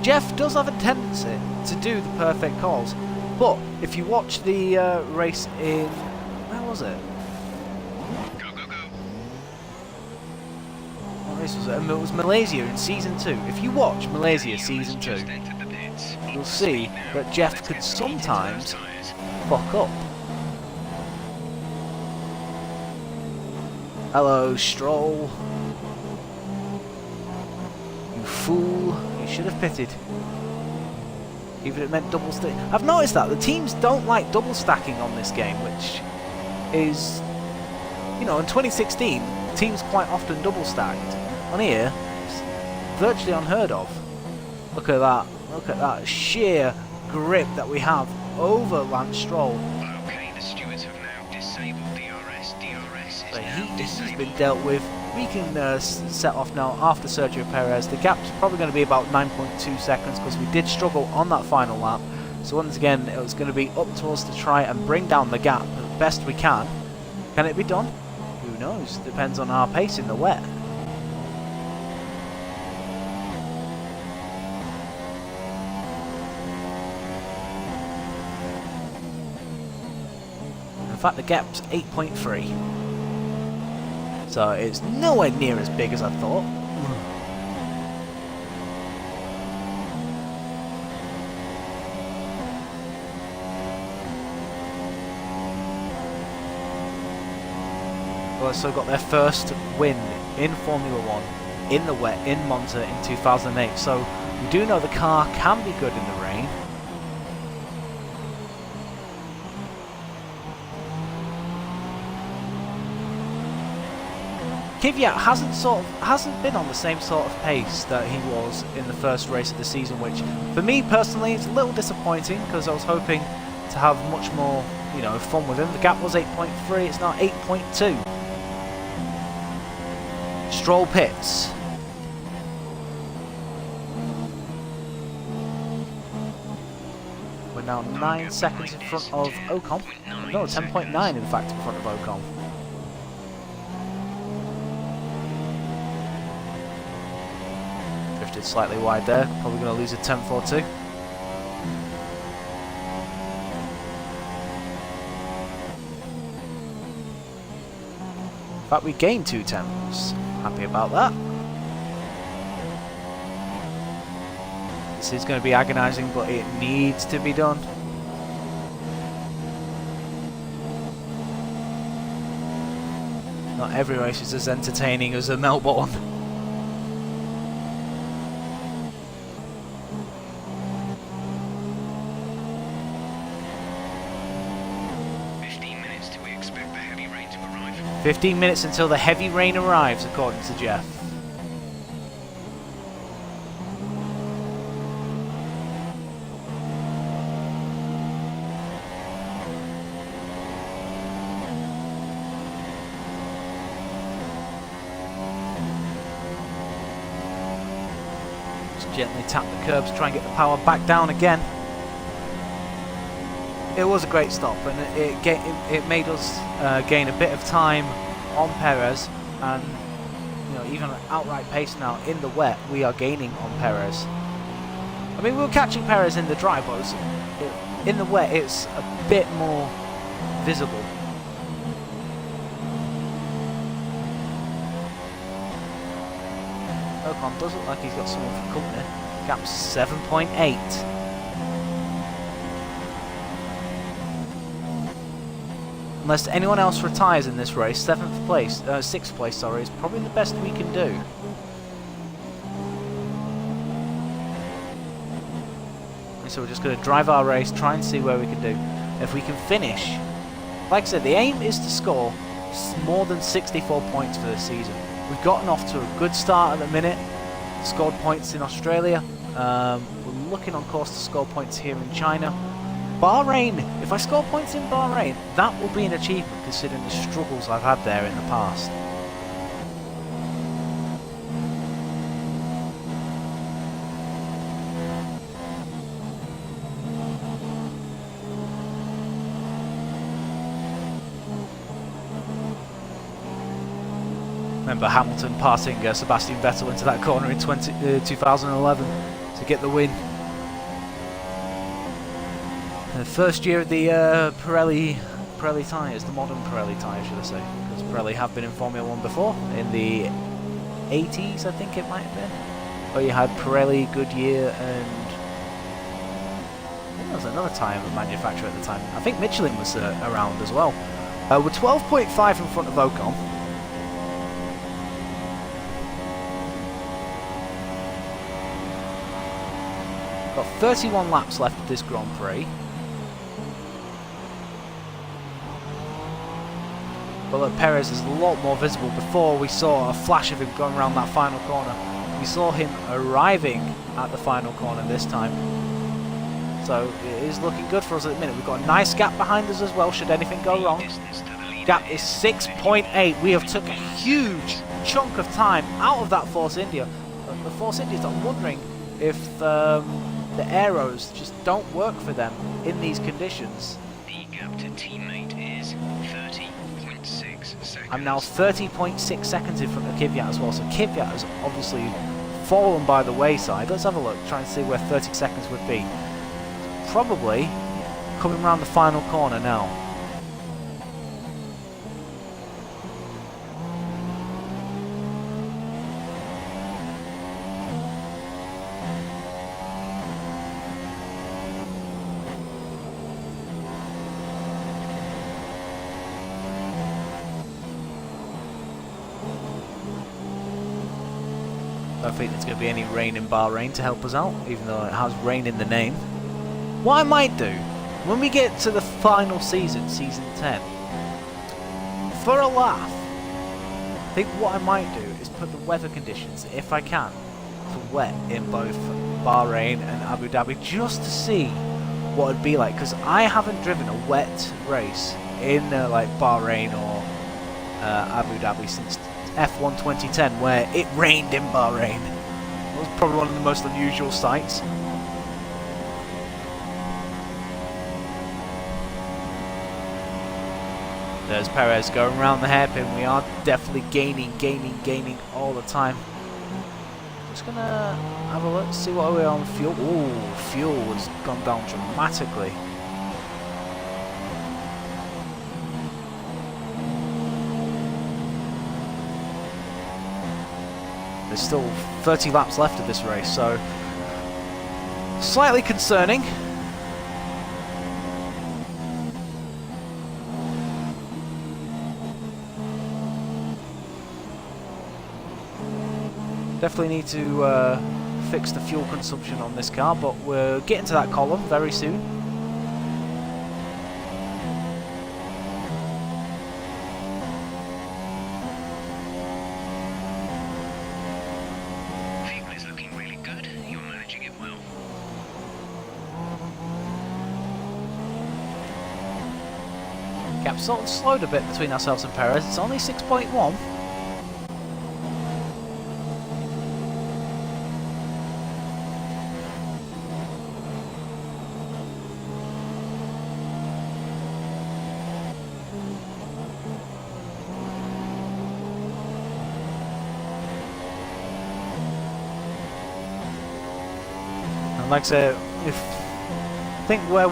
Jeff does have a tendency to do the perfect calls. But if you watch the race in, where was it? Go, go, go. What race was it? It was Malaysia in season 2. If you watch Malaysia season 2, Just entered the pits. you'll see that Jeff could sometimes fuck up. Hello, Stroll. You fool. You should have pitted. Even if it meant double stack. I've noticed that the teams don't like double stacking on this game, which is, you know, in 2016, teams quite often double stacked. On here, it's virtually unheard of. Look at that. Look at that sheer grip that we have over Lance Stroll. Okay, the stewards have now disabled DRS. DRS is So now he's disabled. been dealt with. We can set off now after Sergio Perez. The gap's probably going to be about 9.2 seconds because we did struggle on that final lap. So once again, it was going to be up to us to try and bring down the gap as best we can. Can it be done? Who knows? Depends on our pace in the wet. In fact, the gap's 8.3. So it's nowhere near as big as I thought. Well, so got their first win in Formula 1 in the wet in Monza in 2008. So we do know the car can be good in the rain. Kvyat hasn't been on the same sort of pace that he was in the first race of the season, which for me personally is a little disappointing because I was hoping to have much more, you know, fun with him. The gap was 8.3, it's now 8.2. Stroll pits. We're now 9 seconds in front of Ocon. No, 10.9 in fact in front of Ocon. Drifted slightly wide there, probably going to lose a tenth or two. In fact, we gained 2 tenths. Happy about that. This is going to be agonising, but it needs to be done. Not every race is as entertaining as a Melbourne. minutes till we expect the heavy rain to arrive. 15 minutes until the heavy rain arrives, according to Jeff. Just gently tap the curbs, try and get the power back down again. It was a great stop, and it made us gain a bit of time on Perez, and you know, even at outright pace now in the wet, we are gaining on Perez. I mean, we were catching Perez in the dry, but in the wet, it's a bit more visible. Ocon does look like he's got someone for company. Gap's 7.8. Unless anyone else retires in this race, 6th place, sorry, is probably the best we can do. And so we're just going to drive our race, try and see where we can do. If we can finish, like I said, the aim is to score more than 64 points for this season. We've gotten off to a good start at the minute, scored points in Australia. We're looking on course to score points here in China. Bahrain, if I score points in Bahrain, that will be an achievement considering the struggles I've had there in the past. Remember Hamilton passing Sebastian Vettel into that corner in 2011 to get the win. The first year of the Pirelli tyres, the modern Pirelli tyres, should I say? Because Pirelli have been in Formula 1 before, in the 80s, I think it might have been. Where you had Pirelli, Goodyear, and I think there was another tyre manufacturer at the time. I think Michelin was around as well. We're 12.5 in front of Ocon. Got 31 laps left of this Grand Prix. But look, Perez is a lot more visible. Before we saw a flash of him going around that final corner. We saw him arriving at the final corner this time. So it is looking good for us at the minute. We've got a nice gap behind us as well, should anything go wrong. Gap is 6.8. We have took a huge chunk of time out of that Force India. The Force Indias, I'm wondering if the aeros just don't work for them in these conditions. The gap to teammate is 30.6 seconds. I'm now 30.6 seconds in front of Kvyat as well, so Kvyat has obviously fallen by the wayside. Let's have a look, try and see where 30 seconds would be. Probably coming around the final corner now. I don't think there's going to be any rain in Bahrain to help us out, even though it has rain in the name. What I might do, when we get to the final season, season 10, for a laugh, I think what I might do is put the weather conditions, if I can, to wet in both Bahrain and Abu Dhabi, just to see what it'd be like, because I haven't driven a wet race in like Bahrain or Abu Dhabi since F1 2010, where it rained in Bahrain. It was probably one of the most unusual sights. There's Perez going around the hairpin. We are definitely gaining all the time. Just gonna have a look, see what we're on fuel. Ooh, fuel has gone down dramatically. There's still 30 laps left of this race, so slightly concerning. Definitely need to fix the fuel consumption on this car, but we're getting to that column very soon. Fuel is looking really good. You're managing it well. Gap sort of slowed a bit between ourselves and Perez. It's only 6.1. Like I said, I think where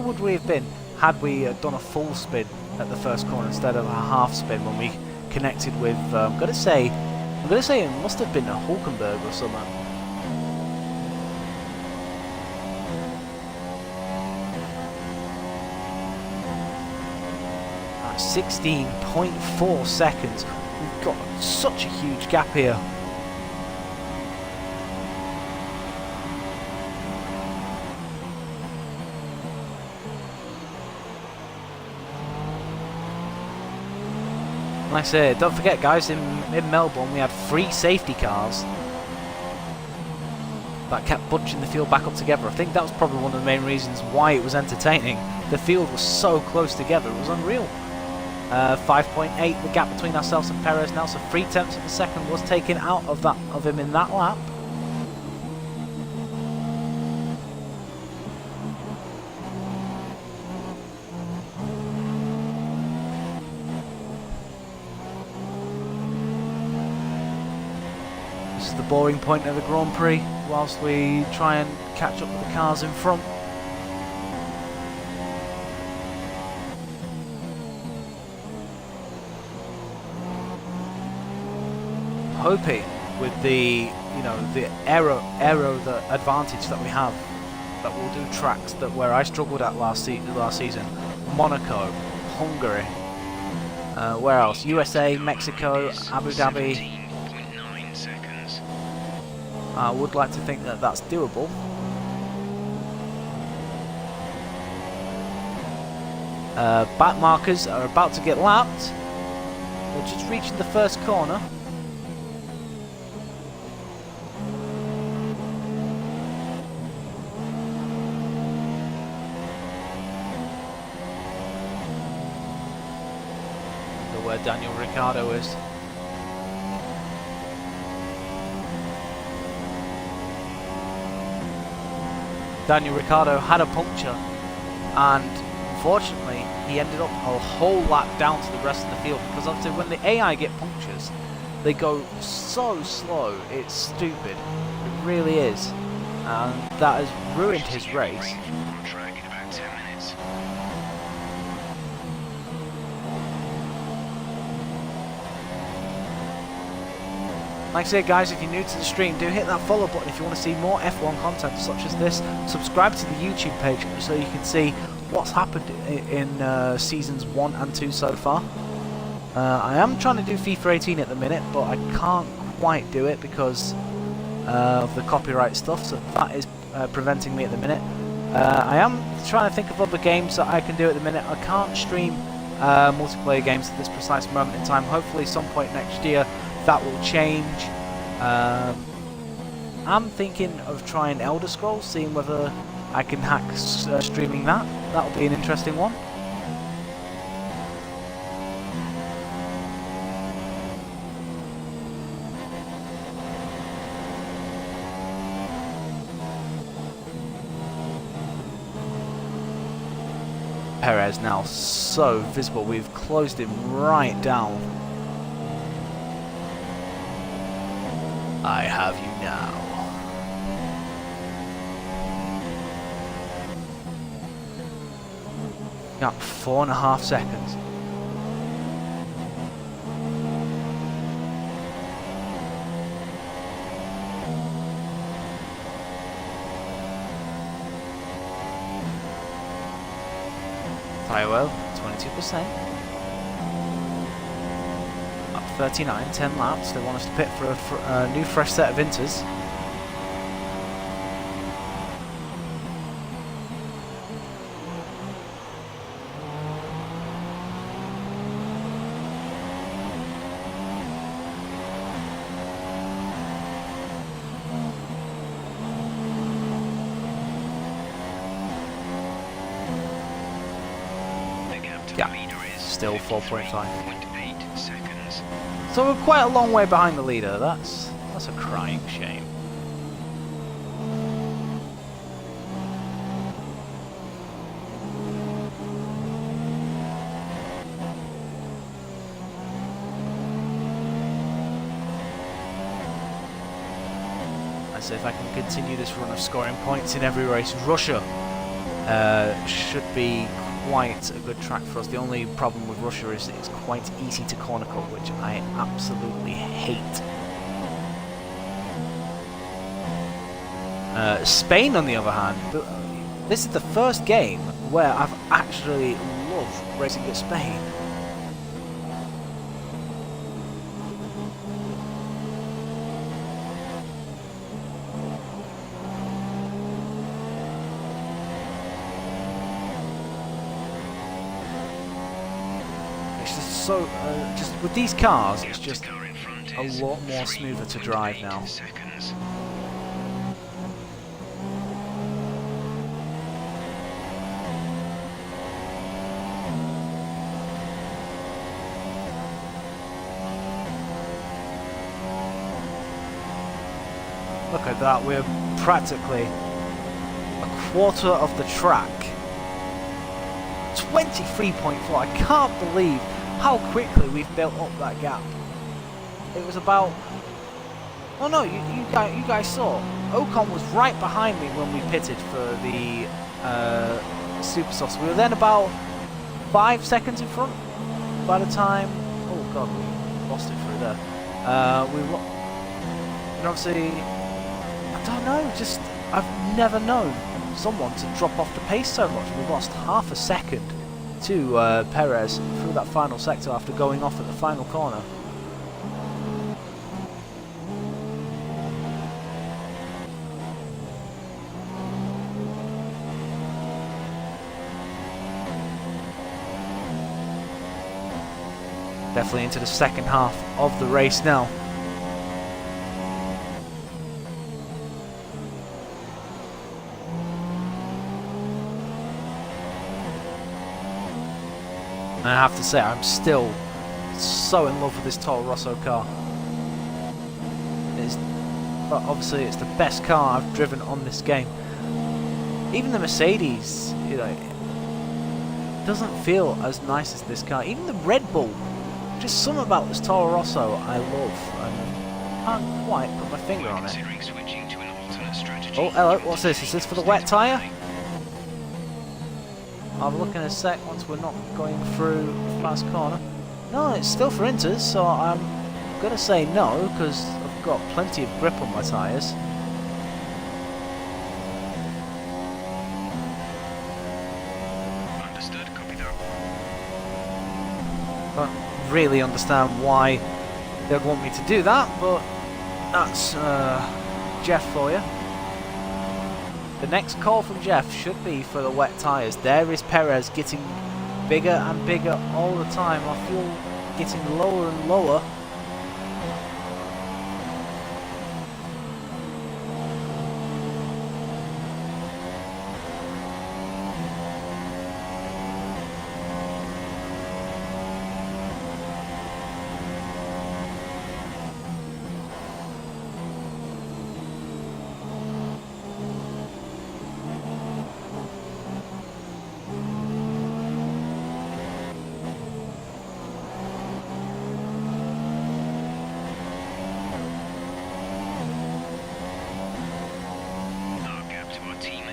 would we have been had we done a full spin at the first corner instead of a half spin when we connected with? I'm gonna say it must have been a Hulkenberg or something. 16.4 seconds. We've got such a huge gap here. Like I said, don't forget guys, in Melbourne we had 3 safety cars that kept bunching the field back up together. I think that was probably one of the main reasons why it was entertaining. The field was so close together, it was unreal. 5.8 the gap between ourselves and Perez now, so 0.3 of a second was taken out of him in that lap. This is the boring point of the Grand Prix, whilst we try and catch up with the cars in front. hoping with the the aero the advantage that we have, that we'll do tracks that where I struggled at last season. Monaco, Hungary, where else? USA, Mexico, Abu Dhabi. 17.9 seconds. I would like to think that that's doable. Back markers are about to get lapped. We're just reaching the first corner. Where Daniel Ricciardo is. Daniel Ricciardo had a puncture, and unfortunately he ended up a whole lap down to the rest of the field, because obviously when the AI get punctures, they go so slow, it's stupid. It really is. And that has ruined his race. On track in about 10 minutes. Like I say, guys, if you're new to the stream, do hit that follow button if you want to see more F1 content such as this. Subscribe to the YouTube page so you can see what's happened in seasons 1 and 2 so far. I am trying to do FIFA 18 at the minute, but I can't quite do it because of the copyright stuff, so that is preventing me at the minute. I am trying to think of other games that I can do at the minute. I can't stream multiplayer games at this precise moment in time. Hopefully some point next year that will change. I'm thinking of trying Elder Scrolls, seeing whether I can hack streaming that. That'll be an interesting one. Perez now so visible, we've closed him right down. I have you now. Got 4.5 seconds. Well, 22%. Up 39, 10 laps. They want us to pit for a new fresh set of inters. Yeah, still 4.5. So we're quite a long way behind the leader. That's a crying shame. As if I can continue this run of scoring points in every race. Russia should be quite a good track for us. The only problem with Russia is it's quite easy to corner cut, which I absolutely hate. Spain, on the other hand, this is the first game where I've actually loved racing at Spain. So, just with these cars, it's just a lot more smoother to drive now. Look at that, we're practically a quarter of the track. 23.4, I can't believe how quickly we've built up that gap. It was about... Oh no, you guys saw. Ocon was right behind me when we pitted for the Super Softs. We were then about 5 seconds in front by the time... Oh god, we lost it through there. And obviously, I don't know, just I've never known someone to drop off the pace so much. We lost half a second to Perez through that final sector after going off at the final corner. Definitely into the second half of the race now. And I have to say, I'm still so in love with this Toro Rosso car. Obviously, it's the best car I've driven on this game. Even the Mercedes, you know, doesn't feel as nice as this car. Even the Red Bull, just something about this Toro Rosso I love. I can't quite put my finger on it. Oh, hello, what's this? Is this for the wet tyre? I'll look in a sec once we're not going through the fast corner. No, it's still for inters, so I'm going to say no, because I've got plenty of grip on my tyres. Understood, copy that. Don't really understand why they'd want me to do that, but that's Jeff for you. The next call from Jeff should be for the wet tyres. There is Perez getting bigger and bigger all the time. I feel getting lower and lower.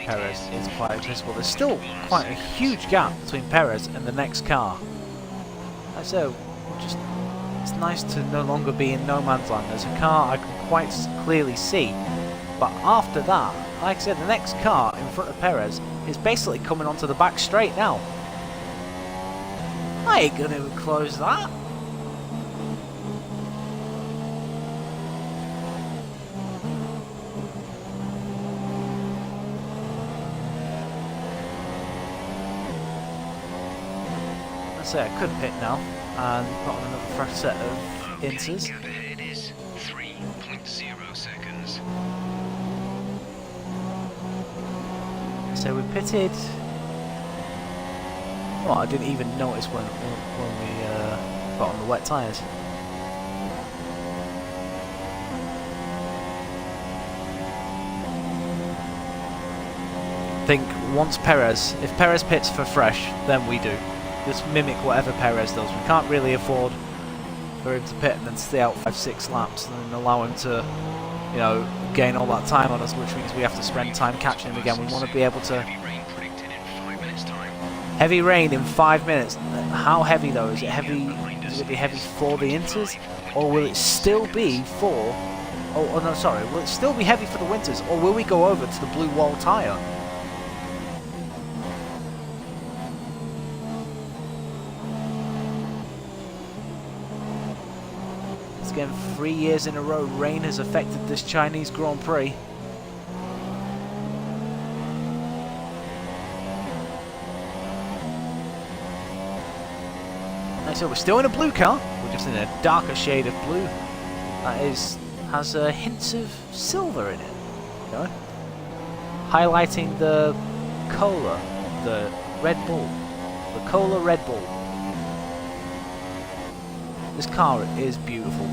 Perez is quite visible. There's still quite a huge gap between Perez and the next car. So, just it's nice to no longer be in no man's land. There's a car I can quite clearly see, but after that, like I said, the next car in front of Perez is basically coming onto the back straight now. I ain't gonna close that. I could pit now and put on another fresh set of inters. Gap ahead is 3.0 seconds. So we pitted. Well, I didn't even notice when we got on the wet tyres. I think once if Perez pits for fresh, then we do. Just mimic whatever Perez does. We can't really afford for him to pit and then stay out 5-6 laps and then allow him to, you know, gain all that time on us, which means we have to spend time catching him again. We want to be able to... Heavy rain in 5 minutes. How heavy though? Is it heavy? Will it be heavy for the inters, or will it still be for? Oh no, sorry. Will it still be heavy for the winters, or will we go over to the blue wall tyre? Again, 3 years in a row, rain has affected this Chinese Grand Prix. Right, so we're still in a blue car. We're just in a darker shade of blue. That has hints of silver in it. You know? Highlighting the cola, the Red Bull, the cola Red Bull. This car is beautiful.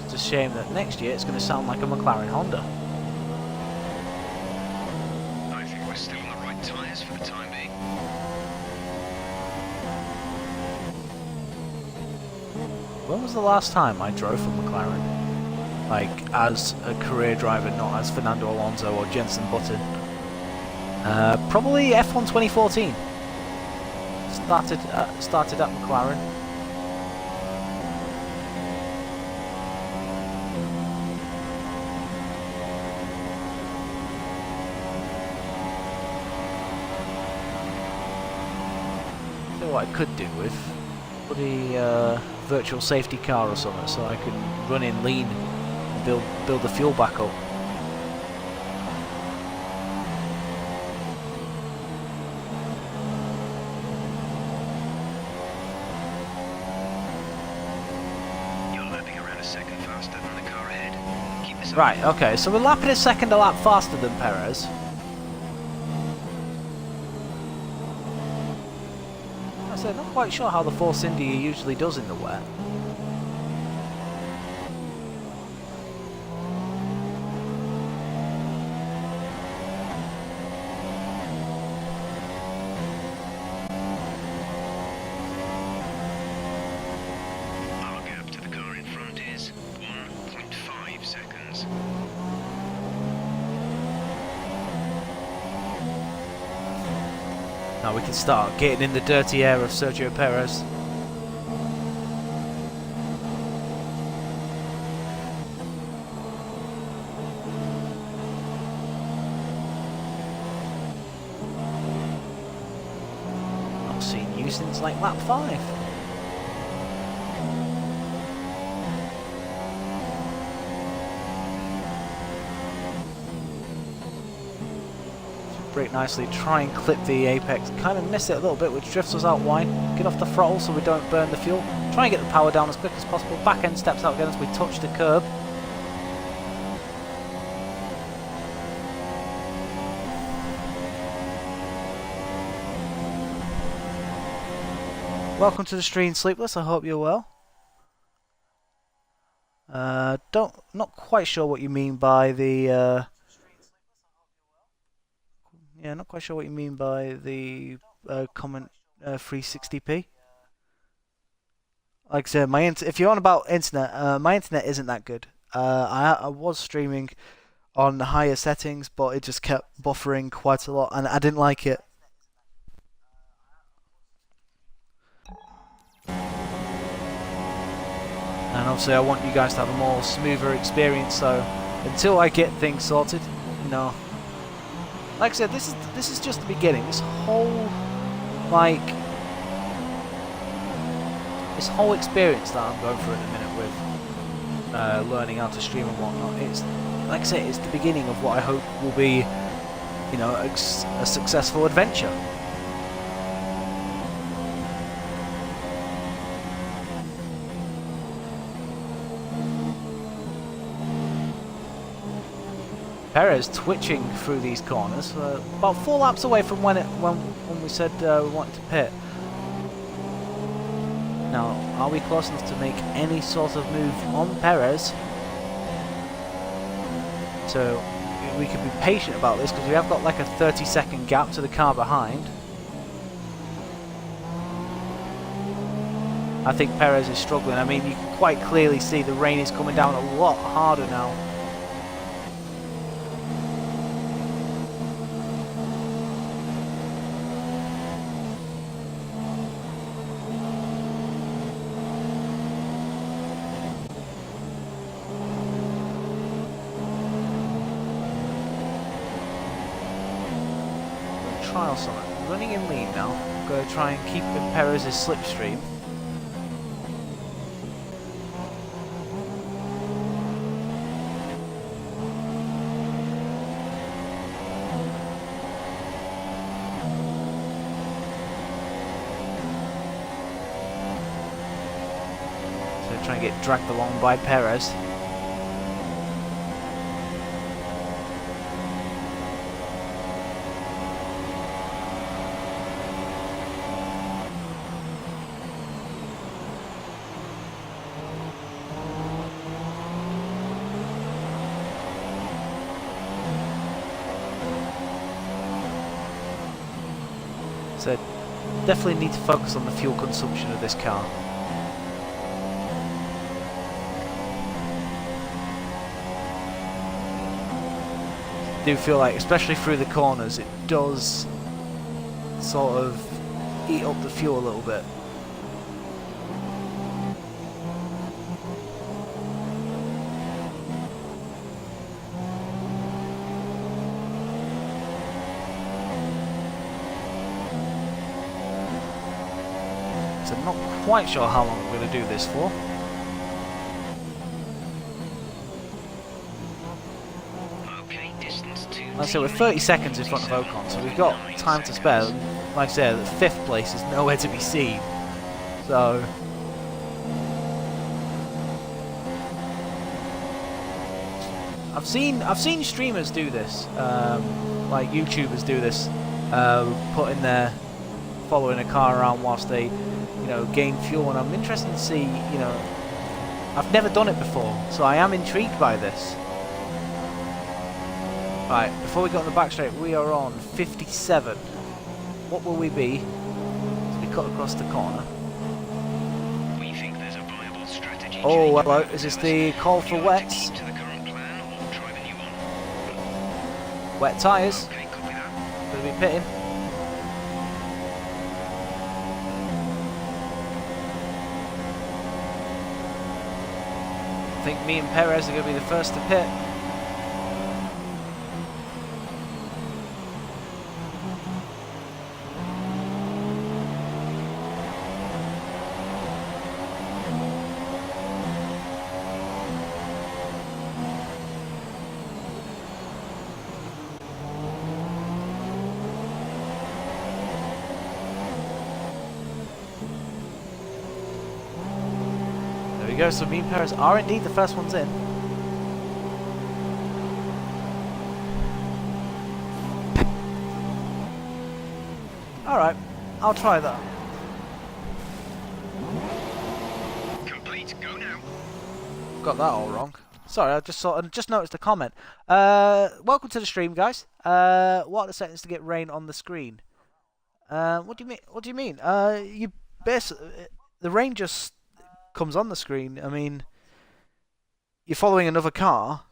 It's a shame that next year it's going to sound like a McLaren Honda. I think we're still on the right tyres for the time being. When was the last time I drove for McLaren? Like, as a career driver, not as Fernando Alonso or Jenson Button. Probably F1 2014. Started at McLaren. So what I could do with put a virtual safety car or something, so I can run in lean and build the fuel back up. Right, okay, so we're lapping a second a lap faster than Perez. I said, not quite sure how the Force India usually does in the wet. Now we can start getting in the dirty air of Sergio Perez. Not seen you since like lap 5. Brake nicely, try and clip the apex, kind of miss it a little bit, which drifts us out wide. Get off the throttle so we don't burn the fuel. Try and get the power down as quick as possible. Back end steps out again as we touch the curb. Welcome to the stream, Sleepless. I hope you're well. Not quite sure what you mean by the. Yeah, not quite sure what you mean by the comment 360p. Like I said, if you're on about internet, my internet isn't that good. I was streaming on higher settings, but it just kept buffering quite a lot, and I didn't like it. And obviously, I want you guys to have a more smoother experience. So until I get things sorted, no. Like I said, this is just the beginning. This whole experience that I'm going through at the minute with learning how to stream and whatnot. It's like I say, it's the beginning of what I hope will be, you know, a successful adventure. Perez twitching through these corners, about 4 laps away from when we said we wanted to pit. Now, are we close enough to make any sort of move on Perez? So we can be patient about this because we have got like a 30-second gap to the car behind. I think Perez is struggling. I mean, you can quite clearly see the rain is coming down a lot harder now. Trial something. Running in lead now. I'm going to try and keep in Perez's slipstream. So try and get dragged along by Perez. So definitely need to focus on the fuel consumption of this car. do feel like, especially through the corners, it does sort of eat up the fuel a little bit. So I'm not quite sure how long I'm going to do this for. Okay, distance to Like I say, we're 30 seconds in front of Ocon, so we've got time to spare. Like I said, the 5th place is nowhere to be seen. So I've seen streamers do this, like YouTubers do this, putting their following a car around whilst they, you know, gain fuel, and I'm interested to see, you know, I've never done it before, so I am intrigued by this. Right, before we go on the back straight, we are on 57. What will we be as we cut across the corner? We think there's a viable strategy. Oh, hello, is this the call for wets? To the current plan or try the new one? Wet tyres, Okay, copy that. going to be pitting. I think me and Perez are going to be the first to pit. There we go, so me and Perez are indeed the first ones in. Alright, I'll try that. Complete, go now. Got that all wrong. Sorry, I just noticed a comment. Welcome to the stream, guys. What are the settings to get rain on the screen? What do you mean? What do you mean? You basically, the rain just comes on the screen. I mean, you're following another car.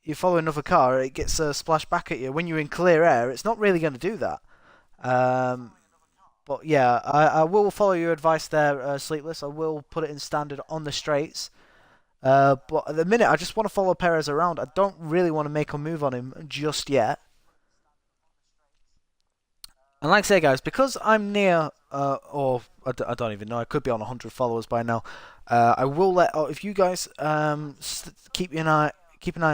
You follow another car, it gets a splash back at you. When you're in clear air, it's not really going to do that. But yeah, I will follow your advice there, Sleepless. I will put it in standard on the straights. But at the minute, I just want to follow Perez around. I don't really want to make a move on him just yet. And like I say, guys, because I'm near, or I don't even know, I could be on 100 followers by now. I will let, if you guys keep an eye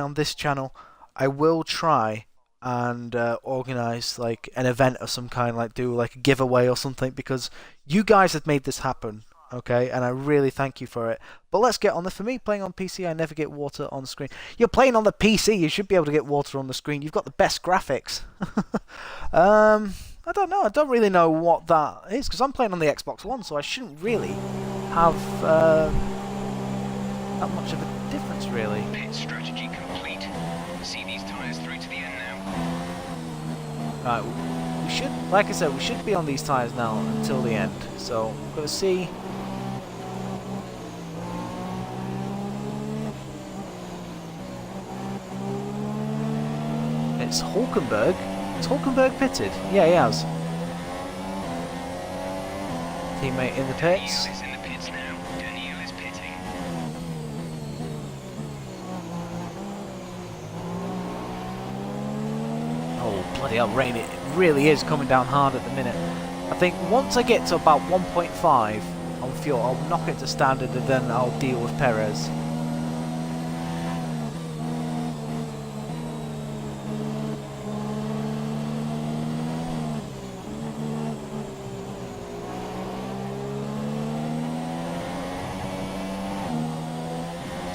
on this channel, I will try and organize like an event of some kind, like do like a giveaway or something, because you guys have made this happen. Okay, and I really thank you for it. But let's get on there. For me, playing on PC, I never get water on the screen. You're playing on the PC, you should be able to get water on the screen. You've got the best graphics. I don't know. I don't really know what that is, because I'm playing on the Xbox One, so I shouldn't really have that much of a difference, really. Pit strategy complete. See these tyres through to the end now. Right, we should, like I said, we should be on these tyres now until the end. So I'm going to see. It's Hulkenberg. Has Hulkenberg pitted? Yeah, he has. Teammate in the pits. Daniel is in the pits now. Daniel is pitting. Oh, bloody hell, rain. It really is coming down hard at the minute. I think once I get to about 1.5 on fuel, I'll knock it to standard and then I'll deal with Perez.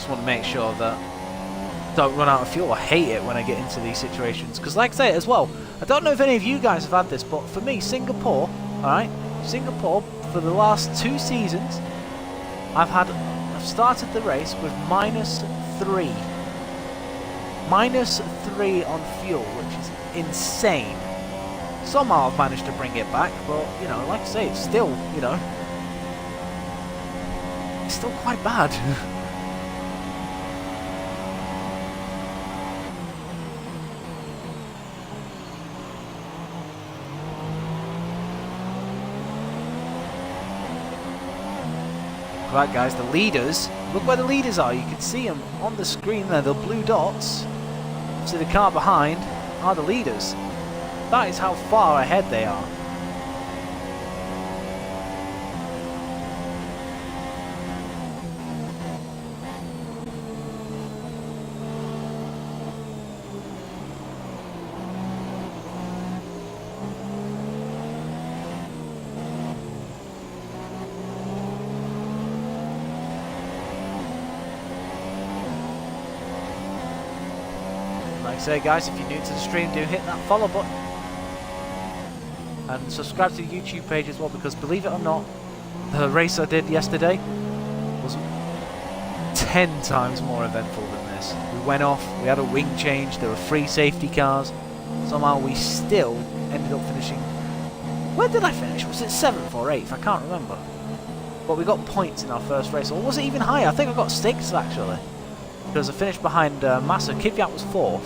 Want to make sure that I don't run out of fuel. I hate it when I get into these situations, because like I say as well, I don't know if any of you guys have had this, but for me, Singapore, alright, Singapore, for the last 2 seasons, I've started the race with -3. -3 on fuel, which is insane. Somehow I've managed to bring it back, but, you know, like I say, it's still, you know, it's still quite bad. Right, guys, the leaders. Look where the leaders are. You can see them on the screen there. The blue dots. See the car behind are the leaders. That is how far ahead they are. Like I say, guys, if you're new to the stream, do hit that follow button. And subscribe to the YouTube page as well, because believe it or not, the race I did yesterday was 10 times more eventful than this. We went off, we had a wing change, there were 3 safety cars. Somehow we still ended up finishing... Where did I finish? Was it 7th or 8th? I can't remember. But we got points in our first race. Or was it even higher? I think I got 6th actually. Because I finished behind Massa. Kvyat was 4th.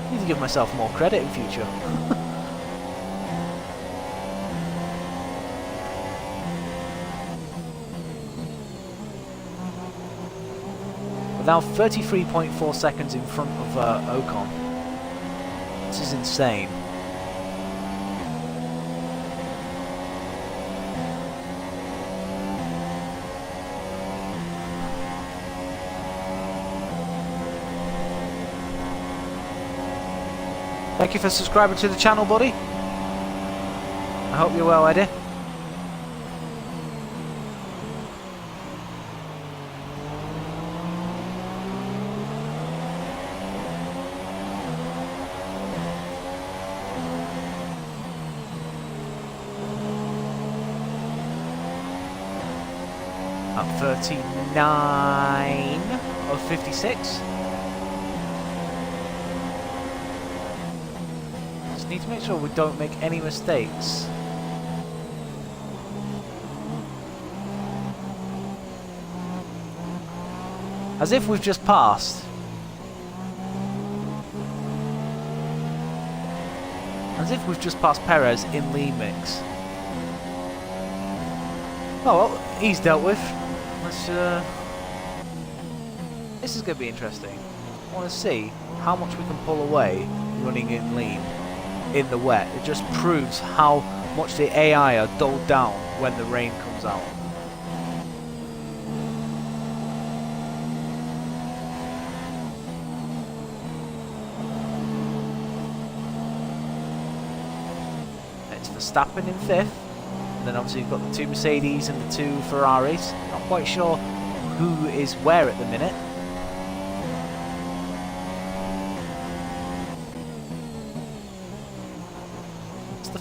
I need to give myself more credit in future. We're now 33.4 seconds in front of Ocon. This is insane. Thank you for subscribing to the channel, buddy. I hope you're well, Eddie. At 39 of 56. Need to make sure we don't make any mistakes. As if we've just passed. As if we've just passed Perez in lead mix. Oh well, he's dealt with. Let's this is going to be interesting. I want to see how much we can pull away running in lean. In the wet. It just proves how much the AI are dulled down when the rain comes out. It's Verstappen in 5th, and then obviously you've got the 2 Mercedes and the 2 Ferraris. Not quite sure who is where at the minute.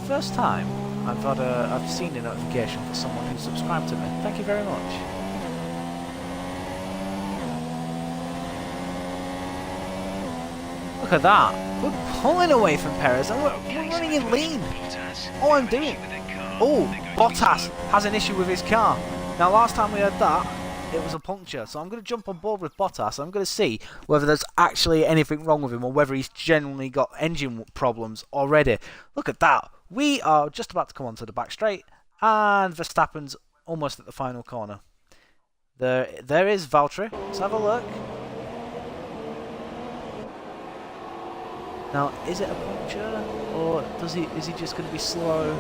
First time I've seen a notification for someone who subscribed to me. Thank you very much. Look at that. We're pulling away from Perez and we're running in lean. All I'm doing. Oh, Bottas has an issue with his car. Now last time we had that, it was a puncture. So I'm going to jump on board with Bottas. I'm going to see whether there's actually anything wrong with him or whether he's genuinely got engine problems already. Look at that. We are just about to come onto the back straight, and Verstappen's almost at the final corner. There is Valtteri. Let's have a look. Now, is it a puncture, or is he just going to be slow?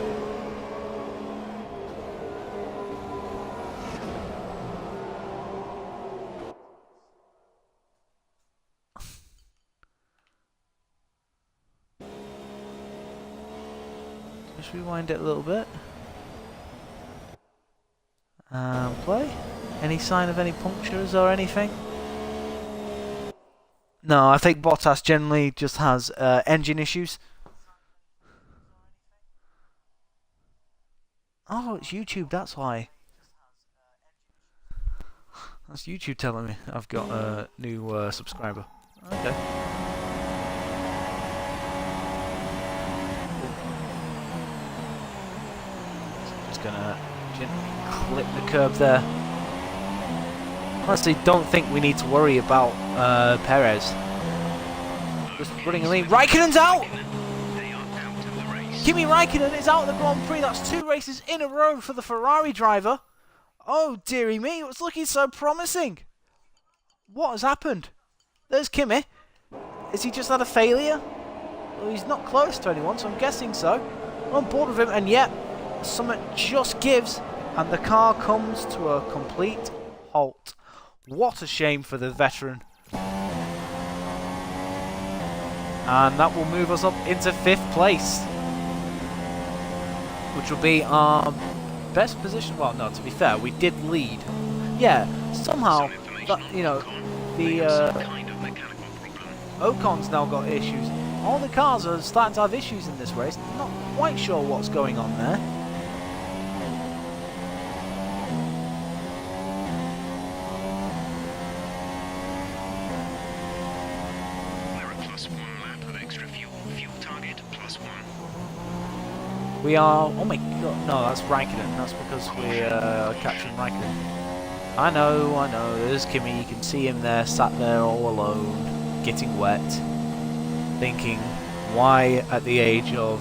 Just rewind it a little bit. Play. Any sign of any punctures or anything? No, I think Bottas generally just has engine issues. Oh, it's YouTube, that's why. That's YouTube telling me I've got a new subscriber. Okay. Just gonna gently clip the curb there. Honestly, don't think we need to worry about Perez. Just running a lean. Raikkonen's out! Kimi Raikkonen is out of the Grand Prix. That's 2 races in a row for the Ferrari driver. Oh, dearie me, it was looking so promising. What has happened? There's Kimi. Has he just had a failure? Well, he's not close to anyone, so I'm guessing so. I'm on board with him, and yet, something just gives, and the car comes to a complete halt. What a shame for the veteran. And that will move us up into 5th place, which will be our best position. Well, no, to be fair, we did lead. Yeah, somehow, that, you know, the Ocon's now got issues. All the cars are starting to have issues in this race. Not quite sure what's going on there. We are... Oh my god, no, that's Raikkonen. That's because we're catching Raikkonen. I know, there's Kimi. You can see him there, sat there all alone, getting wet, thinking, why at the age of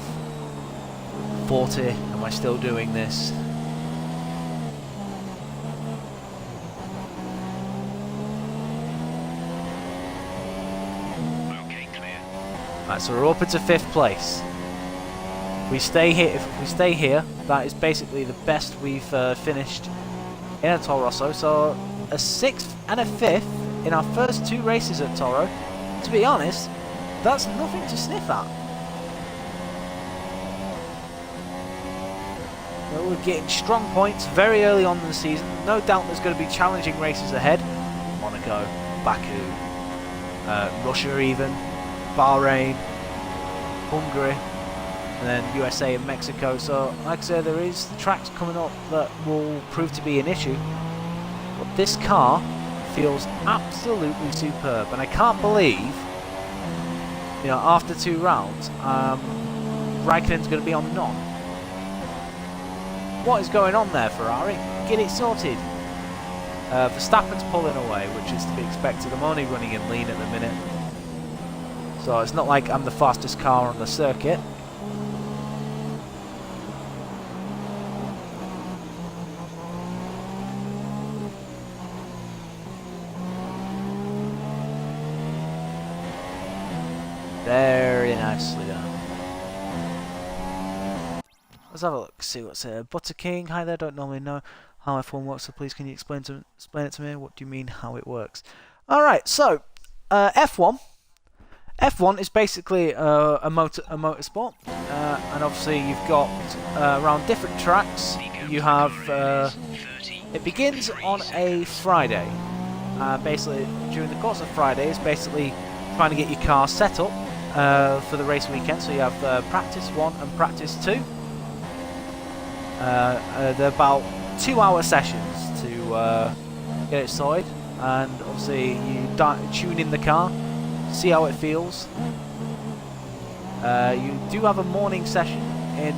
40 am I still doing this? Okay, clear. Right, so we're up into 5th place. If we stay here, that is basically the best we've finished in a Toro Rosso. So a 6th and a 5th in our first 2 races at Toro. To be honest, that's nothing to sniff at. Well, we're getting strong points very early on in the season. No doubt there's going to be challenging races ahead. Monaco, Baku, Russia even, Bahrain, Hungary, and then USA and Mexico. So, like I said, there is tracks coming up that will prove to be an issue. But this car feels absolutely superb, and I can't believe, you know, after 2 rounds, Raikkonen's going to be on none. What is going on there, Ferrari? Get it sorted. Verstappen's pulling away, which is to be expected. I'm only running in lean at the minute, so it's not like I'm the fastest car on the circuit. Very nicely done. Let's have a look, see what's here. Butter King, hi there, don't normally know how F1 works, so please can you explain it to me? What do you mean how it works? Alright, so F1 is basically a motorsport, and obviously you've got around different tracks. You have it begins on a Friday. Basically, during the course of Friday, is basically trying to get your car set up for the race weekend. So you have practice 1 and practice 2. They're about 2-hour sessions to get it sorted, and obviously you tune in the car, see how it feels. You do have a morning session in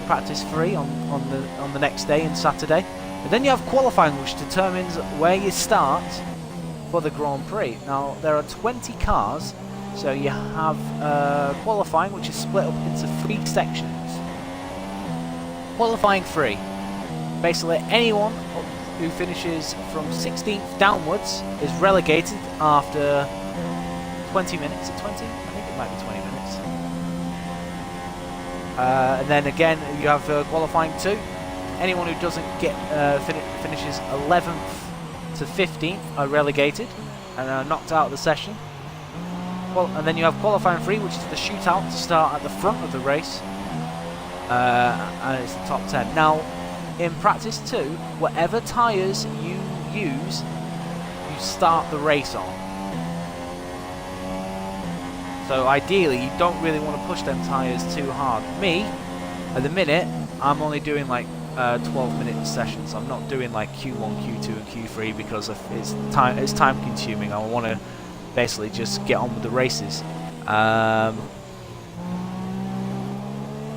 practice 3 on the next day, and Saturday, and then you have qualifying, which determines where you start for the Grand Prix. Now there are 20 cars, so you have qualifying, which is split up into 3 sections. Qualifying 3, basically anyone who finishes from 16th downwards is relegated after 20 minutes. Is it 20? I think it might be 20 minutes. And then again you have qualifying 2. Anyone who doesn't get finishes 11th to 15th are relegated and are knocked out of the session. Well, and then you have qualifying 3, which is the shootout to start at the front of the race. And it's the top 10. Now, in practice 2, whatever tyres you use, you start the race on. So ideally, you don't really want to push them tyres too hard. Me, at the minute, I'm only doing like 12-minute sessions. I'm not doing like Q1, Q2, and Q3 because it's time consuming. I want to basically just get on with the races.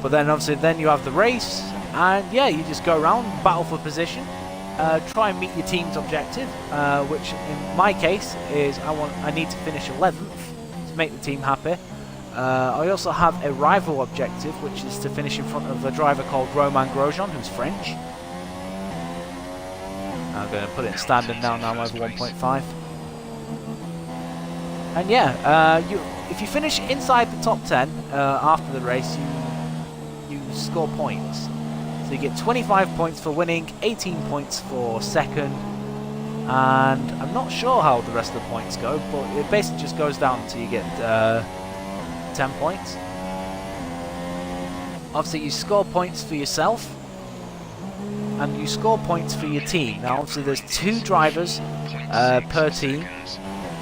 But then obviously then you have the race, and yeah, you just go around, battle for position, try and meet your team's objective, which in my case is I need to finish 11th to make the team happy. I also have a rival objective, which is to finish in front of a driver called Romain Grosjean, who's French. I'm going to put it in standard now. Now I'm over 1.5. And yeah, if you finish inside the top 10 after the race, you score points. So you get 25 points for winning, 18 points for second, and I'm not sure how the rest of the points go, but it basically just goes down until you get 10 points. Obviously you score points for yourself, and you score points for your team. Now obviously there's 2 drivers per team,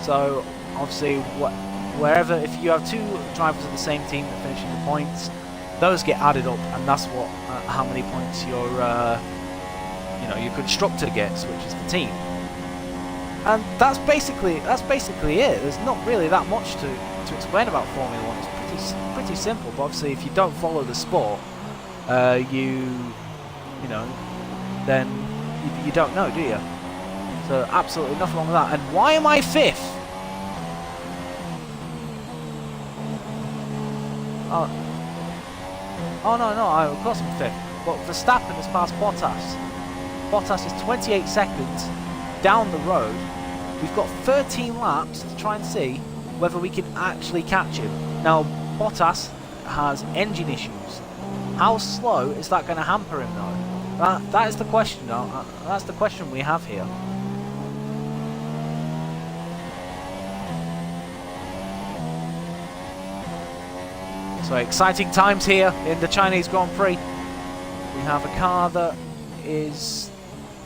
so obviously wherever, if you have 2 drivers of the same team that finish the points, those get added up, and that's what how many points your your constructor gets, which is the team. And that's basically it. There's not really that much to explain about Formula 1. It's pretty simple, but obviously if you don't follow the sport, then you don't know, do you? So absolutely nothing wrong with that. And why am I 5th? Oh no, of course I'm 5th. But Verstappen has passed Bottas. Bottas is 28 seconds down the road. We've got 13 laps to try and see whether we can actually catch him. Now, Bottas has engine issues. How slow is that going to hamper him though? That is the question. That's the question we have here. So exciting times here in the Chinese Grand Prix. We have a car that is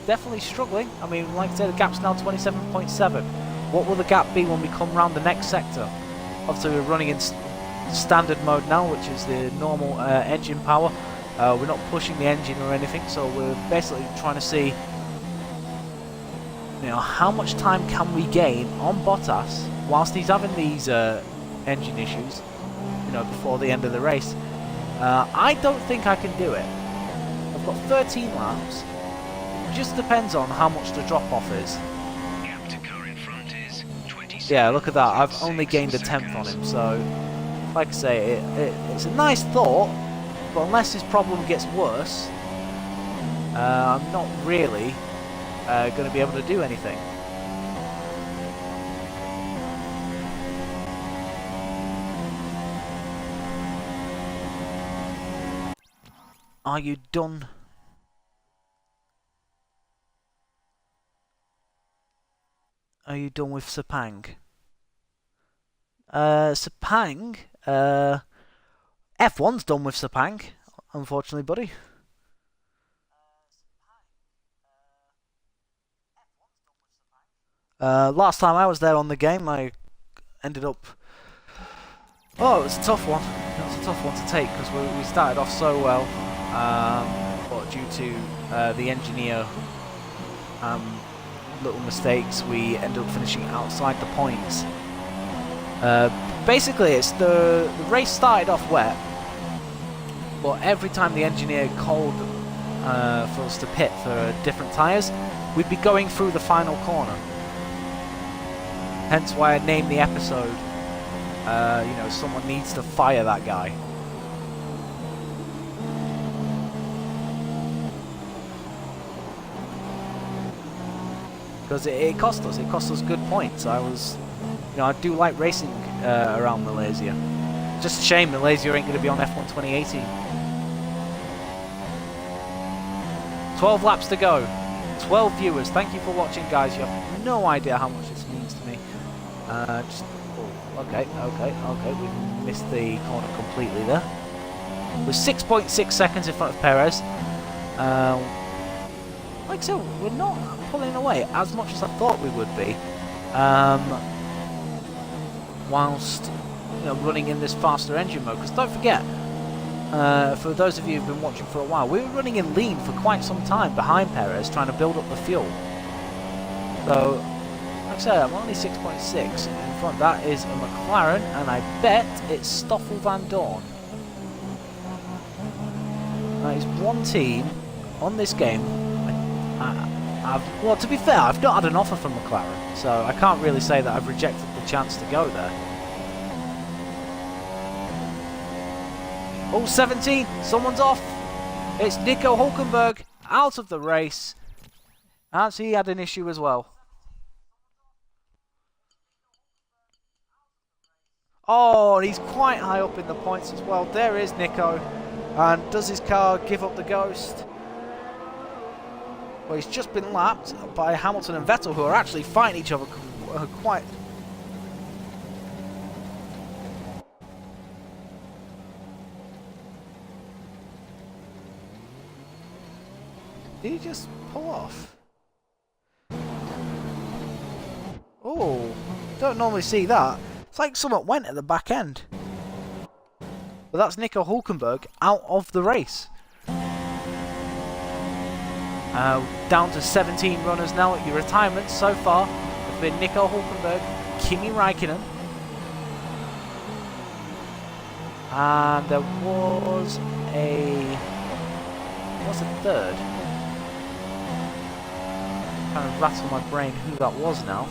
definitely struggling. I mean, like I said, the gap's now 27.7. What will the gap be when we come round the next sector? Obviously we're running in standard mode now, which is the normal engine power. We're not pushing the engine or anything, so we're basically trying to see, how much time can we gain on Bottas whilst he's having these engine issues, before the end of the race. I don't think I can do it. I've got 13 laps. It just depends on how much the drop-off is. Yeah, look at that. I've only gained a 10th on him, so like I say, it's a nice thought, but unless his problem gets worse, I'm not really going to be able to do anything. Are you done? Are you done with Sepang? Sepang? F1's done with Sepang, unfortunately, buddy. Last time I was there on the game, I ended up... Oh, it was a tough one. It was a tough one to take, because we started off so well, but due to the engineer little mistakes, we ended up finishing outside the points. Basically, it's the race started off wet, but every time the engineer called for us to pit for different tyres, we'd be going through the final corner. Hence why I named the episode, someone needs to fire that guy. Because it cost us. It cost us good points. I do like racing around Malaysia. Just a shame Malaysia ain't going to be on F1 2018. 12 laps to go. 12 viewers. Thank you for watching, guys. You have no idea how much this means to me. Okay. We've missed the corner completely there. We're 6.6 seconds in front of Perez. Like I said, we're not pulling away as much as I thought we would be, whilst running in this faster engine mode. Because don't forget, for those of you who've been watching for a while, we were running in lean for quite some time behind Perez, trying to build up the fuel. So, like I said, I'm only 6.6 in front. That is a McLaren, and I bet it's Stoffel Van Dorn. That is one team on this game. Well, to be fair, I've not had an offer from McLaren, so I can't really say that I've rejected the chance to go there. Oh, 17! Someone's off! It's Nico Hulkenberg out of the race. As he had an issue as well. Oh, he's quite high up in the points as well. There is Nico. And does his car give up the ghost? Well, he's just been lapped by Hamilton and Vettel, who are actually fighting each other quite... Did he just pull off? Oh, don't normally see that. It's like someone went at the back end. But that's Nico Hulkenberg out of the race. Down to 17 runners now at your retirement so far. Have been Nico Hulkenberg, Kimi Räikkönen. And there was a... what's the third? Kind of rattle my brain who that was now.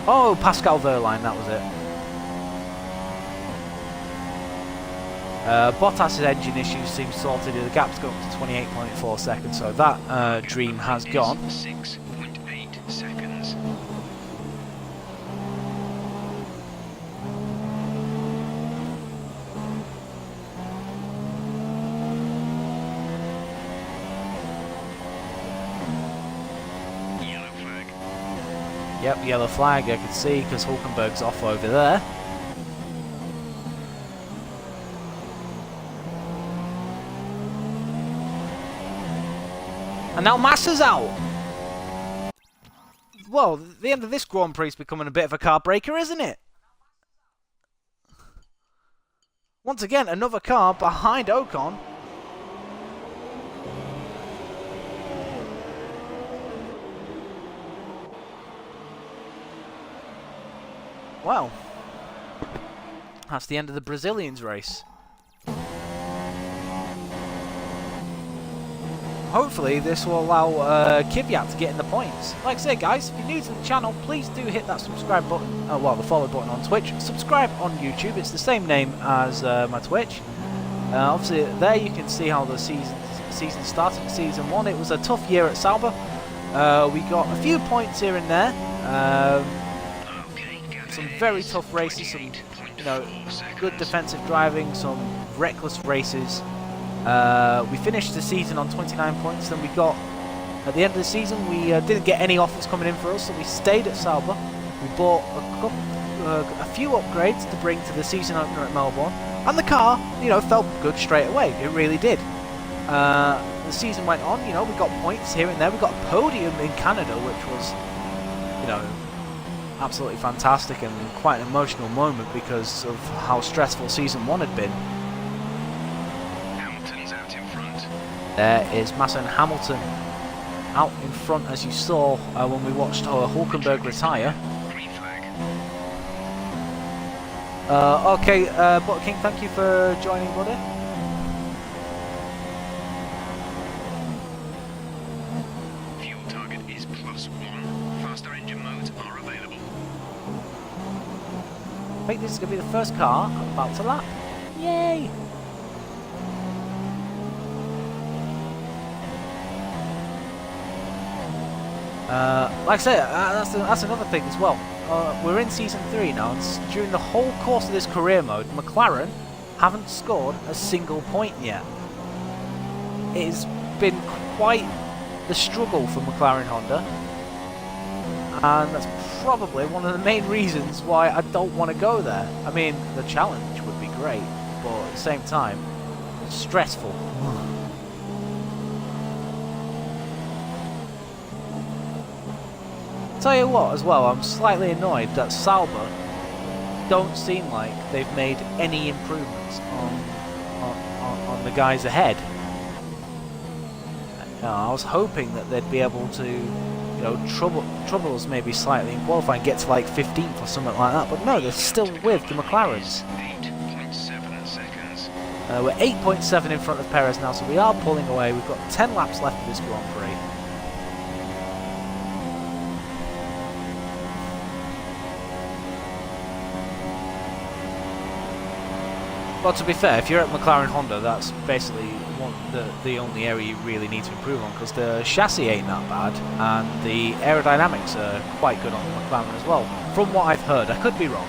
Oh, Pascal Wehrlein, that was it. Bottas' engine issues seem sorted. The gap's gone up to 28.4 seconds, so that dream has gone. 6.8 seconds. Yellow flag. Yep, yellow flag, I can see, because Hulkenberg's off over there. And now Massa's out! Well, the end of this Grand Prix is becoming a bit of a car breaker, isn't it? Once again, another car behind Ocon. Well, that's the end of the Brazilians race. Hopefully this will allow Kvyat to get in the points. Like I say, guys, if you're new to the channel, please do hit that subscribe button, well, the follow button on Twitch. Subscribe on YouTube, it's the same name as my Twitch. Obviously there you can see how the season started. Season 1, it was a tough year at Sauber. We got a few points here and there. Some very tough races, some good defensive driving, some reckless races. We finished the season on 29 points. Then we got, at the end of the season, we didn't get any offers coming in for us, so we stayed at Sauber. We bought a few upgrades to bring to the season opener at Melbourne, and the car, felt good straight away. It really did. The season went on. We got points here and there. We got a podium in Canada, which was, absolutely fantastic and quite an emotional moment because of how stressful season 1 had been. There is Massa and Hamilton out in front, as you saw when we watched Hulkenberg retire. Green flag. Okay, Butter King, thank you for joining, buddy. Fuel target is +1. Faster engine modes are available. I think this is going to be the first car I'm about to lap. Yay! Like I said, that's another thing as well. We're in season 3 now, and during the whole course of this career mode, McLaren haven't scored a single point yet. It has been quite the struggle for McLaren Honda, and that's probably one of the main reasons why I don't want to go there. I mean, the challenge would be great, but at the same time, it's stressful. Tell you what, as well, I'm slightly annoyed that Sauber don't seem like they've made any improvements on the guys ahead. I was hoping that they'd be able to, trouble us maybe slightly in qualifying, get to like 15th or something like that. But no, they're still with the McLarens. 8.7 seconds. We're 8.7 in front of Perez now, so we are pulling away. We've got 10 laps left of this Grand Prix. Well, to be fair, if you're at McLaren Honda, that's basically the only area you really need to improve on, because the chassis ain't that bad, and the aerodynamics are quite good on the McLaren as well. From what I've heard, I could be wrong.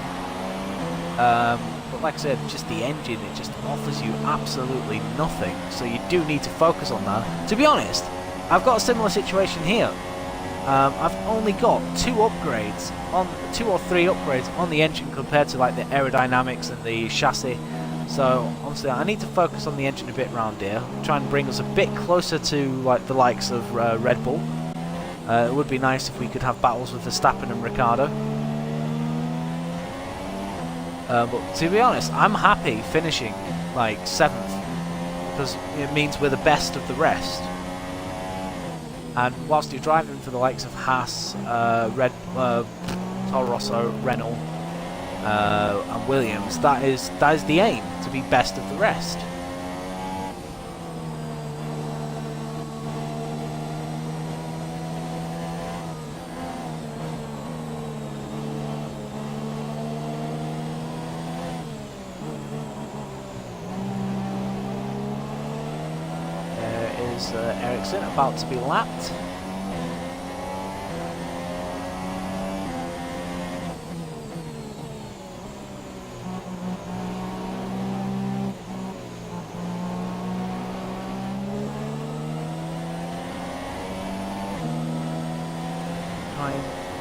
But like I said, just the engine, it just offers you absolutely nothing. So you do need to focus on that. To be honest, I've got a similar situation here. I've only got 2 or 3 upgrades on the engine compared to like the aerodynamics and the chassis. So honestly, I need to focus on the engine a bit round here, try and bring us a bit closer to like the likes of Red Bull. It would be nice if we could have battles with Verstappen and Ricciardo. But to be honest, I'm happy finishing like 7th, because it means we're the best of the rest. And whilst you're driving for the likes of Haas, Toro Rosso, Renault, and Williams, that is the aim, to be best of the rest. There is Ericsson about to be lapped.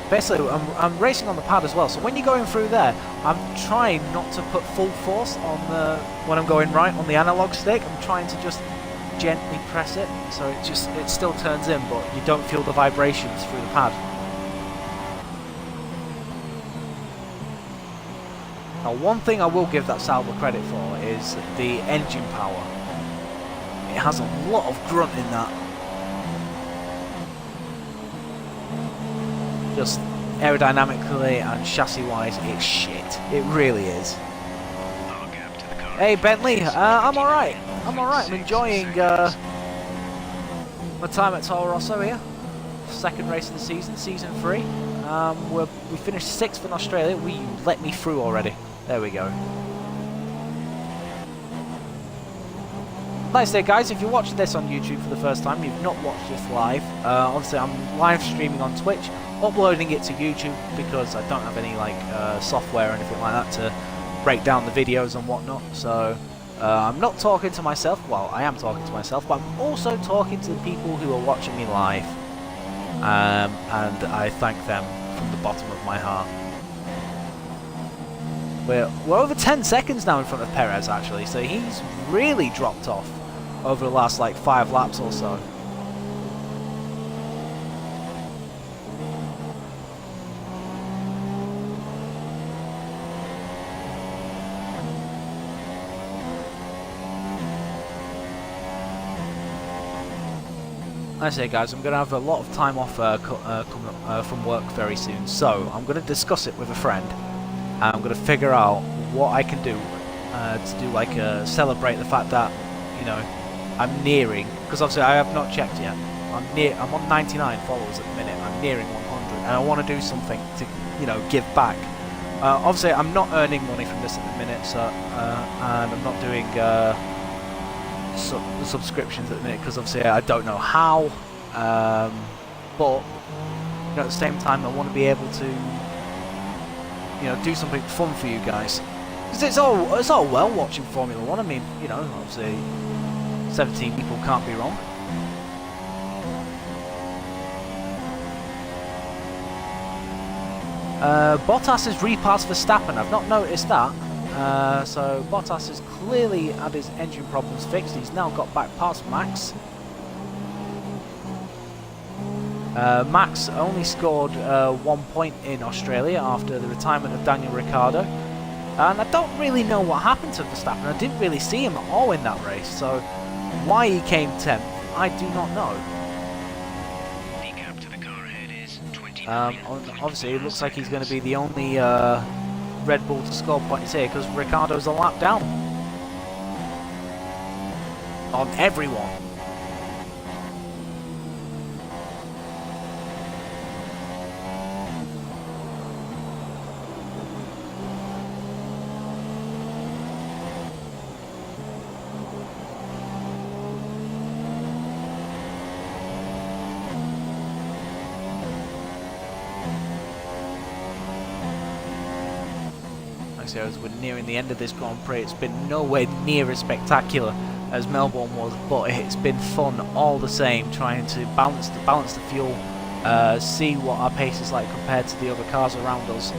Basically, I'm racing on the pad as well, so when you're going through there, I'm trying not to put full force on when I'm going right on the analog stick. I'm trying to just gently press it, so it still turns in, but you don't feel the vibrations through the pad. Now, one thing I will give that Sauber credit for is the engine power. It has a lot of grunt in that. Just aerodynamically and chassis-wise, it's shit. It really is. Hey Bentley, I'm alright. I'm enjoying my time at Toro Rosso here. 2nd race of the season, season 3. We finished 6th in Australia. You let me through already. There we go. Like I say, guys, if you're watching this on YouTube for the first time, you've not watched this live. Honestly, I'm live streaming on Twitch, uploading it to YouTube because I don't have any like software or anything like that to break down the videos and whatnot. So I'm not talking to myself. Well, I am talking to myself, but I'm also talking to the people who are watching me live, and I thank them from the bottom of my heart. We're over 10 seconds now in front of Perez, actually, so he's really dropped off over the last like 5 laps or so. I say, guys, I'm going to have a lot of time off from work very soon, so I'm going to discuss it with a friend, and I'm going to figure out what I can do to do like celebrate the fact that, you know, I'm nearing, because obviously I have not checked yet. I'm on 99 followers at the minute. I'm nearing 100, and I want to do something to, you know, give back. Obviously, I'm not earning money from this at the minute, so and I'm not doing subscriptions at the minute because obviously I don't know how. But you know, at the same time, I want to be able to, you know, do something fun for you guys. Because it's all well watching Formula 1. I mean, you know, obviously 17 people can't be wrong. Bottas has repassed Verstappen. I've not noticed that. So Bottas has clearly had his engine problems fixed. He's now got back past Max. Max only scored 1 point in Australia after the retirement of Daniel Ricciardo. And I don't really know what happened to Verstappen. I didn't really see him at all in that race. So why he came 10th, I do not know. Obviously, it looks like he's going to be the only Red Bull to score points here because Ricciardo's a lap down on everyone. say, as we're nearing the end of this Grand Prix, it's been nowhere near as spectacular as Melbourne was, but it's been fun all the same, trying to balance the fuel, see what our pace is like compared to the other cars around us.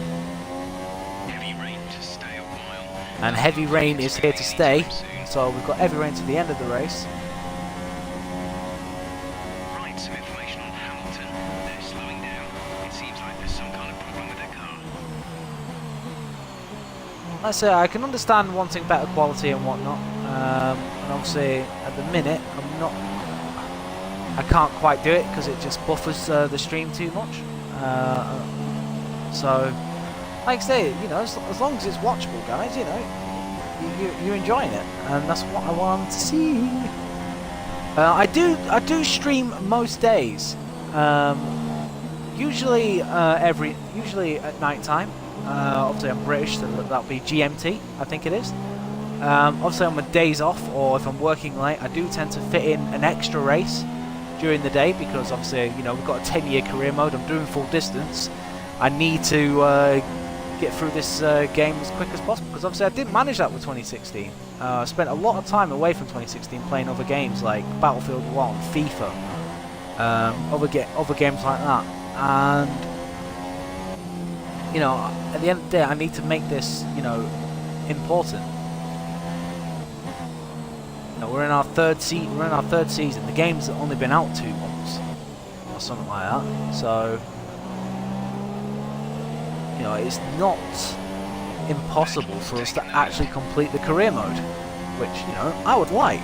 Heavy rain to stay a while. And heavy rain is here to stay, so we've got heavy rain to the end of the race. Right, some information on Hamilton. They're slowing down. It seems like there's some kind of problem with their car. Like I say, I can understand wanting better quality and whatnot, and obviously at the minute I can't quite do it because it just buffers the stream too much. So, like I say, you know, as long as it's watchable, guys, you know, you're enjoying it, and that's what I want to see. I do stream most days. Usually at night time. Obviously I'm British, so that'll be GMT, I think it is. Obviously on my days off, or if I'm working late, I do tend to fit in an extra race during the day, because obviously, you know, we've got a 10-year career mode, I'm doing full distance. I need to get through this game as quick as possible, because obviously I didn't manage that with 2016. I spent a lot of time away from 2016 playing other games like Battlefield 1, FIFA, other games like that, and you know, at the end of the day, I need to make this, you know, important. You know, we're in our third season. The game's only been out 2 months or something like that. So, you know, it's not impossible for us to actually complete the career mode, which, you know, I would like.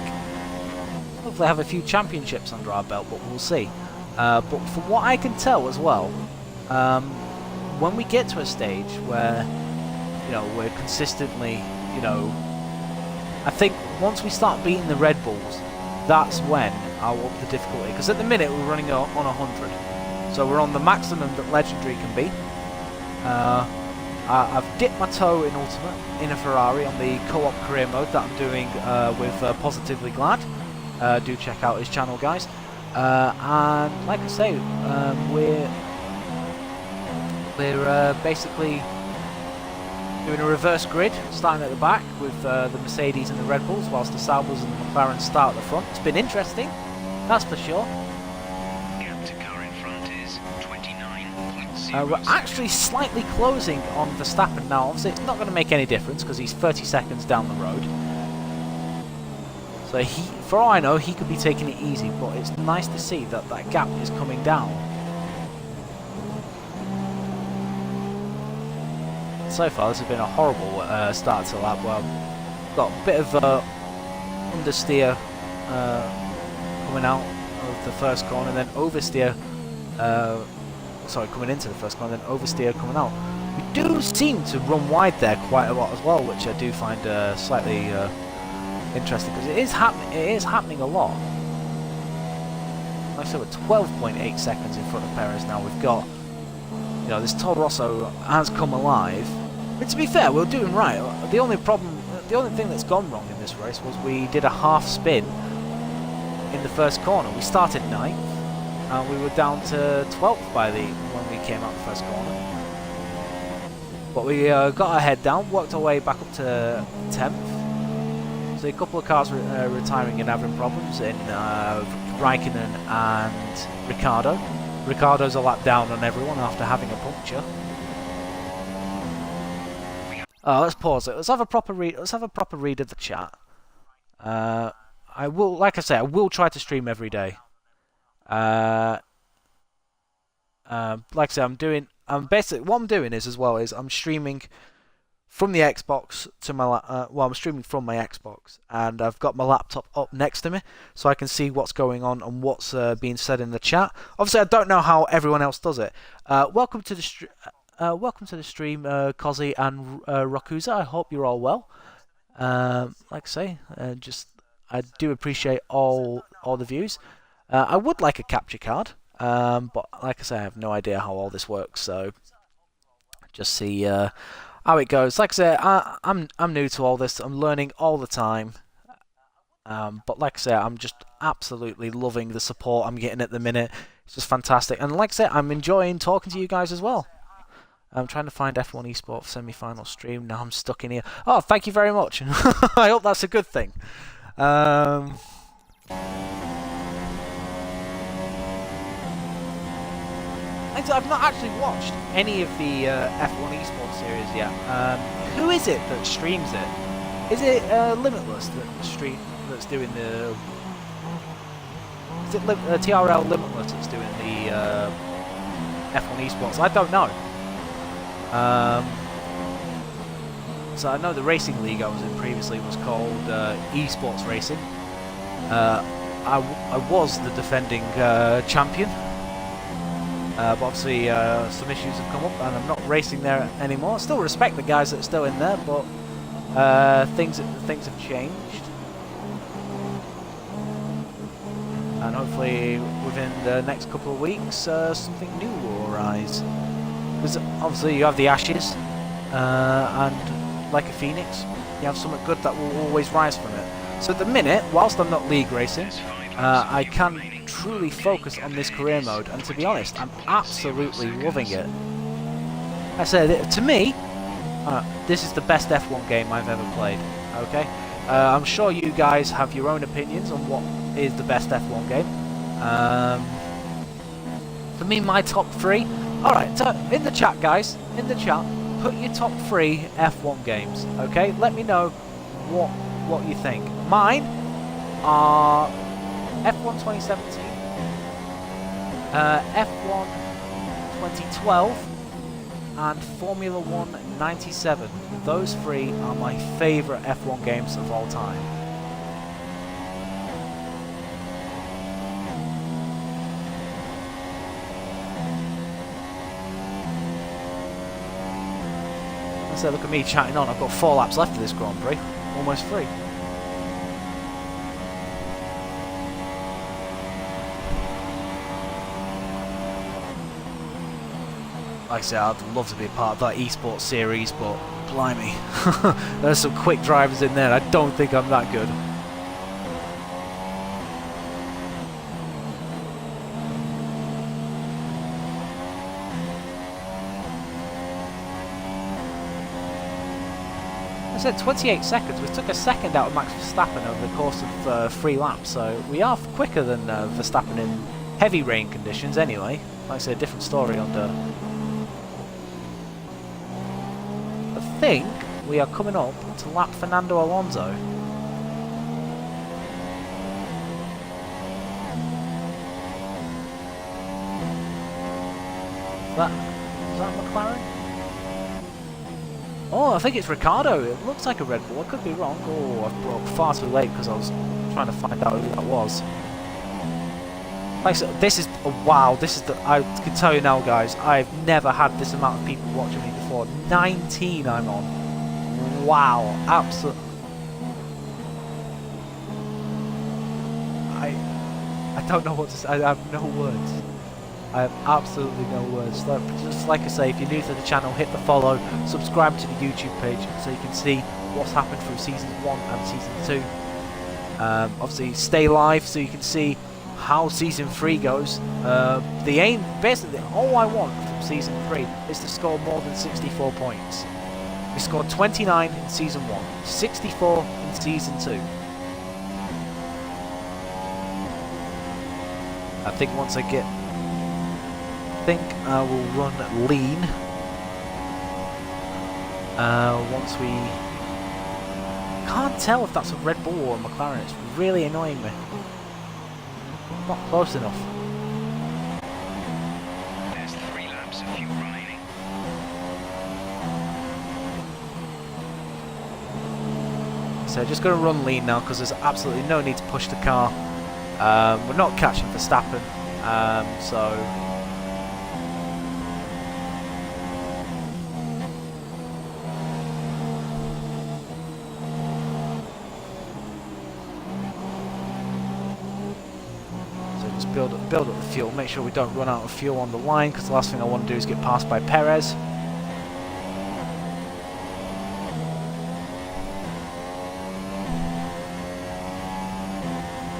Hopefully, have a few championships under our belt, but we'll see. But from what I can tell as well. When we get to a stage where, you know, we're consistently, you know, I think once we start beating the Red Bulls, that's when I'll up the difficulty. Because at the minute we're running on 100, so we're on the maximum that Legendary can be. I've dipped my toe in Ultimate in a Ferrari on the co-op career mode that I'm doing with Positively Glad. Do check out his channel, guys. And like I say, we're basically doing a reverse grid, starting at the back with the Mercedes and the Red Bulls, whilst the Saubers and the McLaren start at the front. It's been interesting, that's for sure. Gap to car in front is 29.0. We're actually slightly closing on Verstappen now. Obviously, it's not going to make any difference because he's 30 seconds down the road. So for all I know, he could be taking it easy, but it's nice to see that that gap is coming down. So far, this has been a horrible start to the lap. Well, got a bit of understeer coming out of the first corner, then oversteer. Sorry, coming into the first corner, then oversteer coming out. We do seem to run wide there quite a lot as well, which I do find slightly interesting, because it is happening a lot. Like I said, we're 12.8 seconds in front of Perez now. We've got, you know, this Toro Rosso has come alive. But to be fair, we're doing right. The only thing that's gone wrong in this race was we did a half spin in the first corner. We started 9th, and we were down to 12th when we came out the first corner. But we got our head down, worked our way back up to 10th. So a couple of cars retiring and having problems in Raikkonen and Ricciardo. Ricciardo's a lap down on everyone after having a puncture. Let's pause it. Let's have a proper read. Let's have a proper read of the chat. I will, like I say, I will try to stream every day. Like I say, I'm basically what I'm doing is I'm streaming from the Xbox to my I'm streaming from my Xbox, and I've got my laptop up next to me so I can see what's going on and what's being said in the chat. Obviously, I don't know how everyone else does it. Welcome to the stream, Kozi and Rakuza. I hope you're all well. Like I say, I do appreciate all the views. I would like a capture card, but like I say, I have no idea how all this works. So just see how it goes. Like I say, I'm new to all this. I'm learning all the time. But like I say, I'm just absolutely loving the support I'm getting at the minute. It's just fantastic. And like I say, I'm enjoying talking to you guys as well. I'm trying to find F1 Esports semi-final stream. Now I'm stuck in here. Oh, thank you very much. I hope that's a good thing. I've not actually watched any of the F1 Esports series yet. Who is it that streams it? Is it Limitless that's doing the? Is it TRL Limitless that's doing the F1 Esports? I don't know. So I know the racing league I was in previously was called Esports Racing. I was the defending champion. But obviously some issues have come up and I'm not racing there anymore. I still respect the guys that are still in there, but things have changed. And hopefully within the next couple of weeks something new will arise. Because obviously you have the Ashes, and like a phoenix, you have something good that will always rise from it. So at the minute, whilst I'm not league racing, I can truly focus on this career mode, and to be honest, I'm absolutely loving it. I said, to me, this is the best F1 game I've ever played, okay? I'm sure you guys have your own opinions on what is the best F1 game. For me, my top 3. Alright, so in the chat, guys, in the chat, put your top 3 F1 games, okay? Let me know what you think. Mine are F1 2017, F1 2012, and Formula 1 97. Those 3 are my favourite F1 games of all time. So look at me chatting on. I've got 4 laps left of this Grand Prix. Almost 3. Like I said, I'd love to be a part of that esports series, but blimey, there's some quick drivers in there. I don't think I'm that good. I said 28 seconds. We took a second out of Max Verstappen over the course of 3 laps, so we are quicker than Verstappen in heavy rain conditions anyway. Like I said, a different story on dirt. I think we are coming up to lap Fernando Alonso. Is that McLaren? Oh, I think it's Ricardo. It looks like a Red Bull. I could be wrong. Oh, I've brought up far too late because I was trying to find out who that was. Like, so this is wow. This is the. I can tell you now, guys. I've never had this amount of people watching me before. 19 I'm on. Wow, absolutely. I don't know what to say. I have no words. I have absolutely no words. Just like I say, if you're new to the channel, hit the follow, subscribe to the YouTube page so you can see what's happened through Seasons 1 and Season 2. Obviously, stay live so you can see how Season 3 goes. The aim, basically, all I want from Season 3 is to score more than 64 points. We scored 29 in Season 1, 64 in Season 2. I think once I get... I think I will run lean once we... Can't tell if that's a Red Bull or a McLaren. It's really annoying me. Not close enough. There's 3 laps of fuel remaining. So just going to run lean now because there's absolutely no need to push the car. We're not catching Verstappen, so... Build up the fuel, make sure we don't run out of fuel on the line, because the last thing I want to do is get passed by Perez.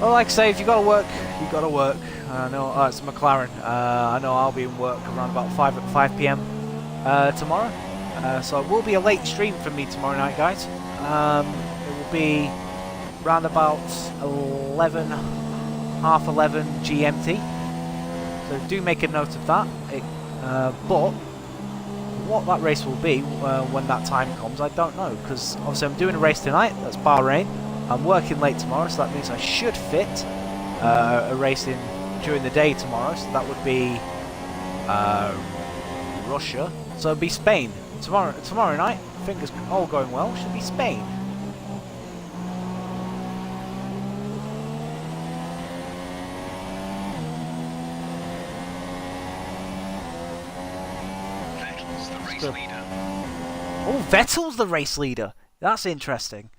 Well, like I say, if you got to work, you got to work. I know it's McLaren. I know I'll be in work around about 5 p.m. tomorrow. So it will be a late stream for me tomorrow night, guys. It will be round about 11, half 11 GMT. So do make a note of that. But what that race will be when that time comes, I don't know, because obviously I'm doing a race tonight. That's Bahrain. I'm working late tomorrow, so that means I should fit a race in during the day tomorrow. So that would be Russia. So it'll be Spain tomorrow night. Fingers all going well. Should be Spain. Vettel's the race leader. Oh, Vettel's the race leader. That's interesting.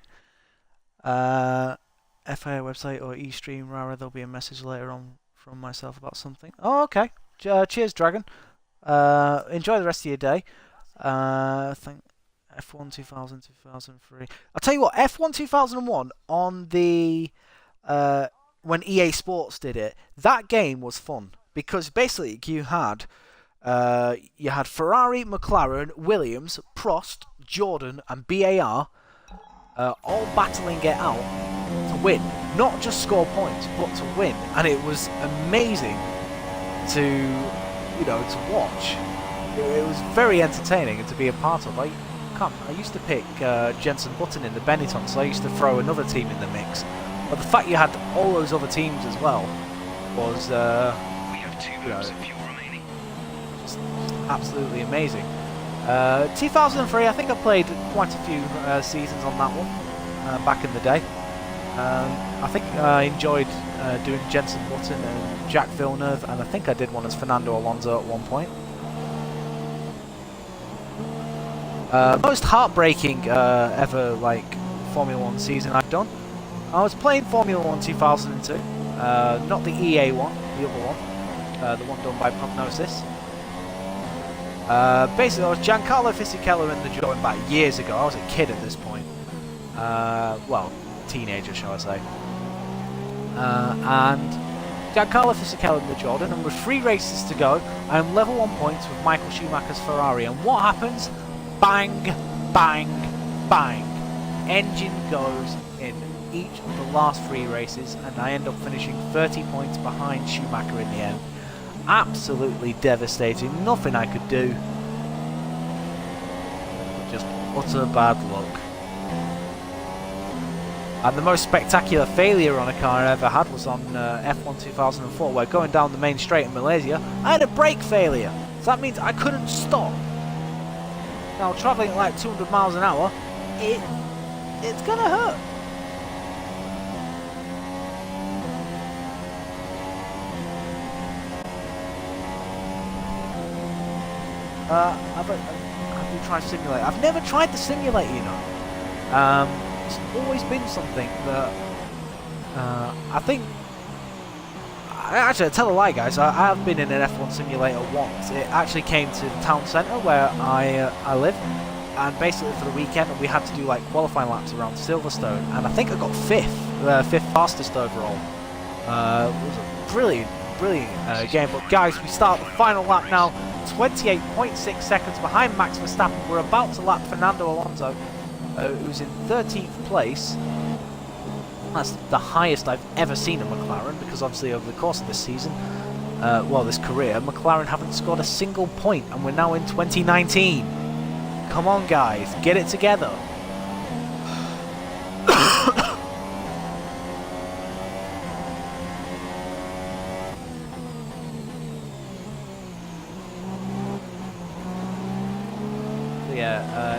FIA website or eStream, Rara. There'll be a message later on from myself about something. Oh, okay. Cheers, Dragon. Enjoy the rest of your day. Think F1 2000, 2003. I'll tell you what, F1 2001 on the when EA Sports did it, that game was fun because basically you had Ferrari, McLaren, Williams, Prost, Jordan, and BAR all battling it out to win, not just score points, but to win, and it was amazing to watch. It was very entertaining and to be a part of. I used to pick Jenson Button in the Benetton, so I used to throw another team in the mix. But the fact you had all those other teams as well was We have 2 laps of fuel remaining. just absolutely amazing. 2003, I think I played quite a few seasons on that one back in the day. I think I enjoyed doing Jenson Button and Jack Villeneuve, and I think I did one as Fernando Alonso at one point. Most heartbreaking ever Formula 1 season I've done. I was playing Formula 1 2002, not the EA one, the other one, the one done by Prognosis. Basically, I was Giancarlo Fisichella in the joint back years ago. I was a kid at this point. Well, teenager, shall I say. And Giancarlo Fisichella in the Jordan, and with 3 races to go, I'm level 1 points with Michael Schumacher's Ferrari. And what happens? Bang, bang, bang. Engine goes in each of the last 3 races, and I end up finishing 30 points behind Schumacher in the end. Absolutely devastating. Nothing I could do. Just utter bad luck. And the most spectacular failure on a car I ever had was on F1 2004, where going down the main straight in Malaysia, I had a brake failure. So that means I couldn't stop. Now, travelling at like 200 miles an hour, it's gonna hurt. Have you tried simulator? I've never tried the simulator, you know. It's always been something that I think. Actually, I tell a lie, guys. I have been in an F1 simulator once. It actually came to the town centre where I live, and basically for the weekend we had to do like qualifying laps around Silverstone, and I think I got fifth fastest overall. It was a brilliant game. But guys, we start the final lap now. 28.6 seconds behind Max Verstappen. We're about to lap Fernando Alonso, who's in 13th place. That's the highest I've ever seen a McLaren, because obviously over the course of this season, this career, McLaren haven't scored a single point, and we're now in 2019. Come on, guys, get it together.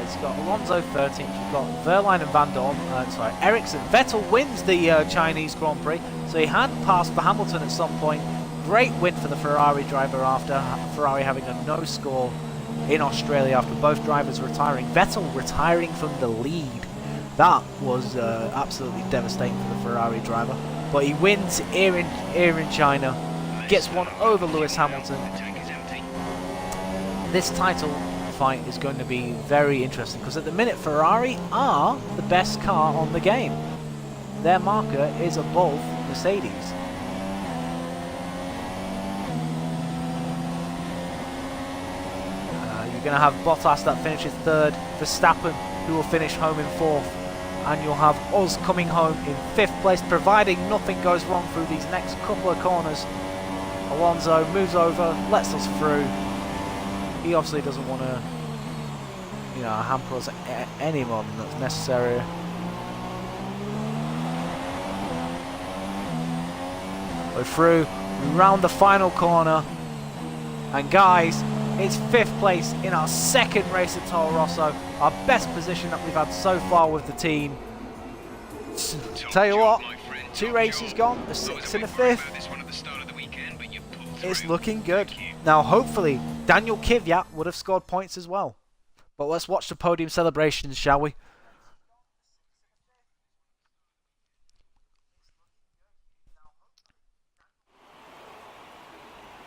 It's got Alonso 13th, you've got Verline and Van Dorn, Ericsson. Vettel wins the Chinese Grand Prix, so he had passed for Hamilton at some point. Great win for the Ferrari driver after Ferrari having a no score in Australia after both drivers retiring. Vettel retiring from the lead. That was absolutely devastating for the Ferrari driver, but he wins here in China, gets one over Lewis Hamilton. This title fight is going to be very interesting, because at the minute Ferrari are the best car on the game. Their marker is above Mercedes. You You're going to have Bottas that finishes third, Verstappen who will finish home in fourth, and you'll have us coming home in fifth place, providing nothing goes wrong through these next couple of corners. Alonso moves over, lets us through. He obviously doesn't want to, hamper us any more than that's necessary. We're through, we round the final corner, and guys, it's fifth place in our second race at Toro Rosso, our best position that we've had so far with the team. Tell you what, 2 races gone, a 6th and a 5th. It's looking good. Now hopefully Daniel Kvyat would have scored points as well. But let's watch the podium celebrations, shall we?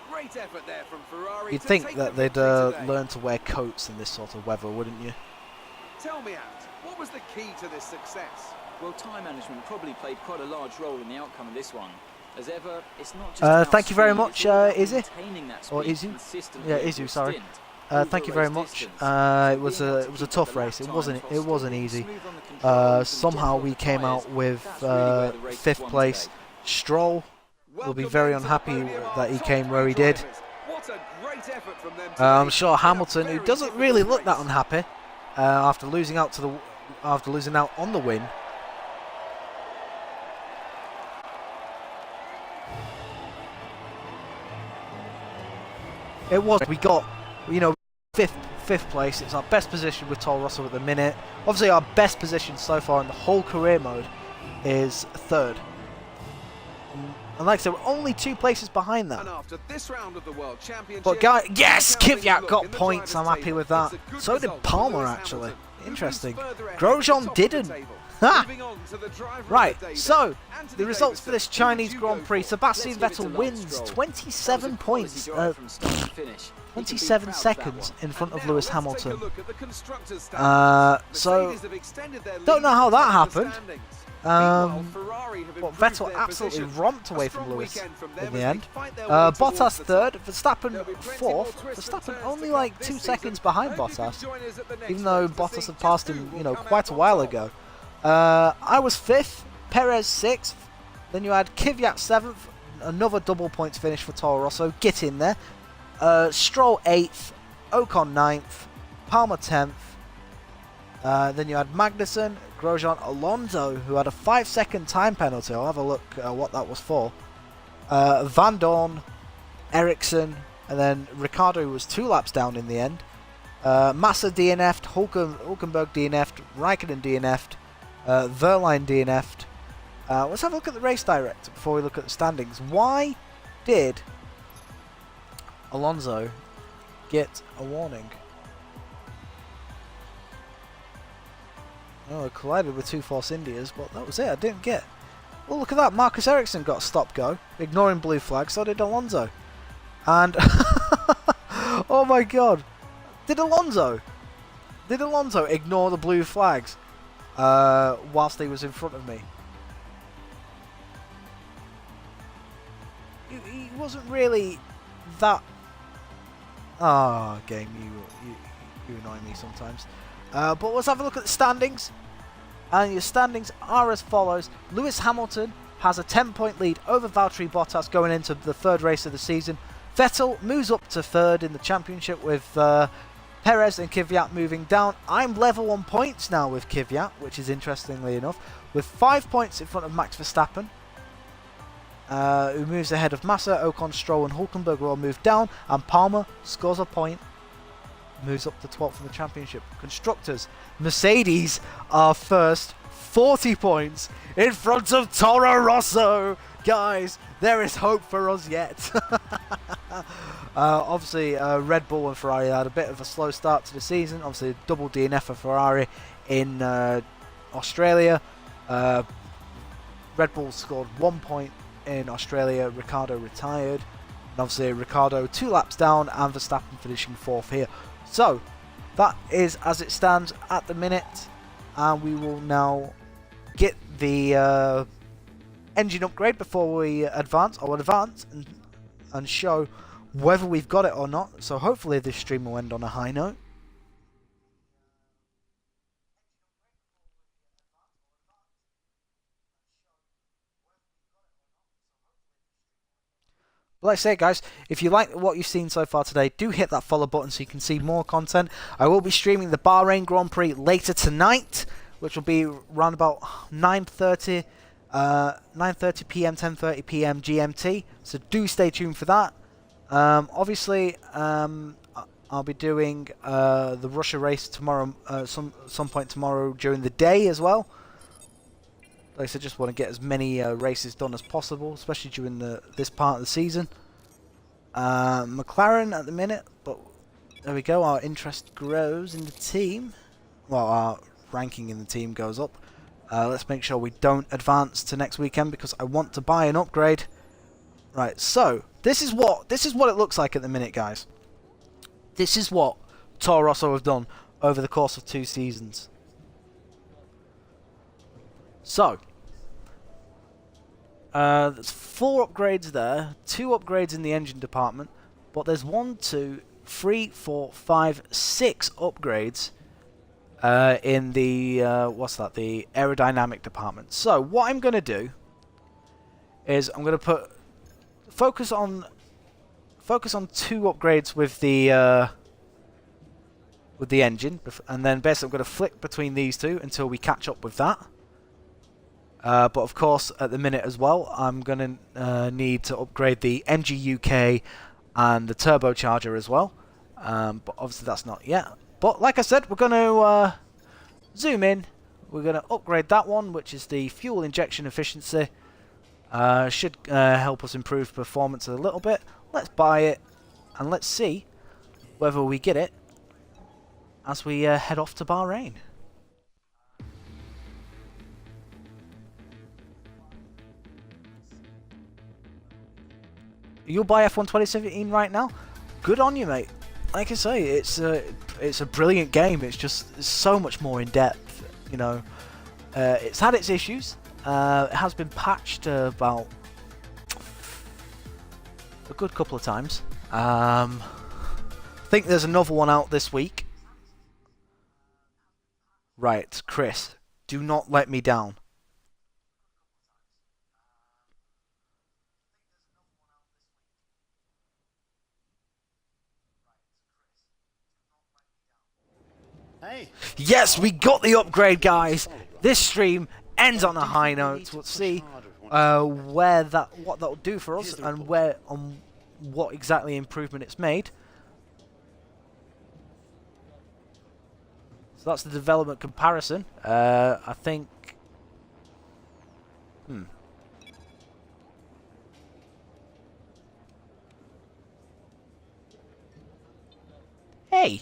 Great effort there from Ferrari. You'd think that they'd learn to wear coats in this sort of weather, wouldn't you? Tell me, Ant, what was the key to this success? Well, time management probably played quite a large role in the outcome of this one. As ever, it's not just thank you very much, Izzy. Or Izu? Yeah, Izu, sorry. Thank you very much. It was a tough race. It wasn't easy. Somehow we came out with 5th place. Stroll will be very unhappy that he came where he did. I'm sure Hamilton, who doesn't really look that unhappy after losing out on the win. We got, fifth place. It's our best position with Toro Rosso at the minute. Obviously, our best position so far in the whole career mode is 3rd. And like I said, we're only 2 places behind that. And after this round of the World Championship, but yes, Kvyat got points. I'm happy with that. So did Palmer, actually. Interesting. Grosjean didn't. Ha! Right, so the results for this Chinese Grand Prix. Sebastian Vettel wins 27 points, 27 seconds in front of Lewis Hamilton. So, don't know how that happened. But Vettel absolutely romped away from Lewis in the end. Bottas 3rd, Verstappen 4th. Verstappen only like 2 seconds behind Bottas, even though Bottas had passed him, quite a while ago. I was 5th, Perez 6th, then you had Kvyat 7th, another double points finish for Toro Rosso, get in there. Stroll 8th, Ocon 9th, Palmer 10th, then you had Magnussen, Grosjean, Alonso, who had a 5-second time penalty. I'll have a look at what that was for. Van Dorn, Ericsson, and then Ricciardo, who was 2 laps down in the end. Massa DNF'd, Hulkenberg DNF'd, Raikkonen DNF'd, Verline DNF'd. Let's have a look at the race director before we look at the standings. Why did Alonso get a warning? Oh, I collided with 2 Force Indias, but that was it. I didn't get. Well, look at that. Marcus Ericsson got a stop-go, ignoring blue flag. So did Alonso. And oh my God, did Alonso ignore the blue flags whilst he was in front of me? He wasn't really that. Ah, game, you annoy me sometimes. But let's have a look at the standings. And your standings are as follows. Lewis Hamilton has a 10-point lead over Valtteri Bottas going into the 3rd race of the season. Vettel moves up to 3rd in the championship with Perez and Kvyat moving down. I'm level on points now with Kvyat, which is interestingly enough, with 5 points in front of Max Verstappen, who moves ahead of Massa, Ocon, Stroll and Hulkenberg will all move down, and Palmer scores a point, moves up to 12th in the championship. Constructors, Mercedes are first, 40 points in front of Toro Rosso. Guys, there is hope for us yet. Obviously, Red Bull and Ferrari had a bit of a slow start to the season. Obviously, double DNF for Ferrari in Australia. Red Bull scored 1 point in Australia. Ricciardo retired. And obviously, Ricciardo 2 laps down and Verstappen finishing 4th here. So, that is as it stands at the minute. And we will now get the engine upgrade before we advance. I'll advance and show whether we've got it or not. So hopefully this stream will end on a high note. Like I say, guys, if you like what you've seen so far today, do hit that follow button so you can see more content. I will be streaming the Bahrain Grand Prix later tonight, which will be around about 9:30 p.m., 10:30 p.m. GMT. So do stay tuned for that. Obviously, I'll be doing the Russia race tomorrow, some point tomorrow during the day as well. Like I said, just want to get as many races done as possible, especially during this part of the season. McLaren at the minute, but there we go. Our interest grows in the team. Well, our ranking in the team goes up. Let's make sure we don't advance to next weekend because I want to buy an upgrade. Right, so this is what it looks like at the minute, guys. This is what Toro Rosso have done over the course of 2 seasons. So, there's 4 upgrades there, 2 upgrades in the engine department, but there's 1, 2, 3, 4, 5, 6 upgrades in the the aerodynamic department. So what I'm going to do is I'm going to focus on 2 upgrades with the engine, and then basically I'm going to flick between these 2 until we catch up with that. But of course, at the minute as well, I'm going to need to upgrade the MG UK and the turbocharger as well. But obviously that's not yet. But like I said, we're going to zoom in. We're going to upgrade that one, which is the fuel injection efficiency. Should help us improve performance a little bit. Let's buy it, and let's see whether we get it as we head off to Bahrain. You'll buy F1 2017 right now? Good on you, mate. Like I say, it's a brilliant game. It's so much more in depth. You know, it's had its issues. It has been patched about a good couple of times. I think there's another one out this week. Right, Chris, do not let me down. Hey. Yes, we got the upgrade, guys. This stream ends on a high note. We'll see what that'll do for us and what exactly improvement it's made. So that's the development comparison. I think. Hey,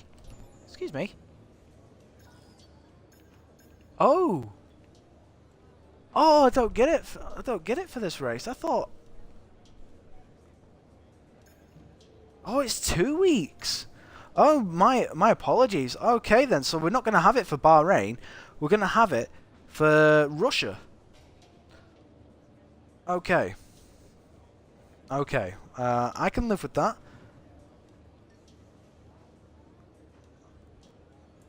excuse me. Oh. Oh, I don't get it. I don't get it for this race. I thought. Oh, it's 2 weeks. Oh, my apologies. Okay then, so we're not going to have it for Bahrain. We're going to have it for Russia. Okay. Okay. I can live with that.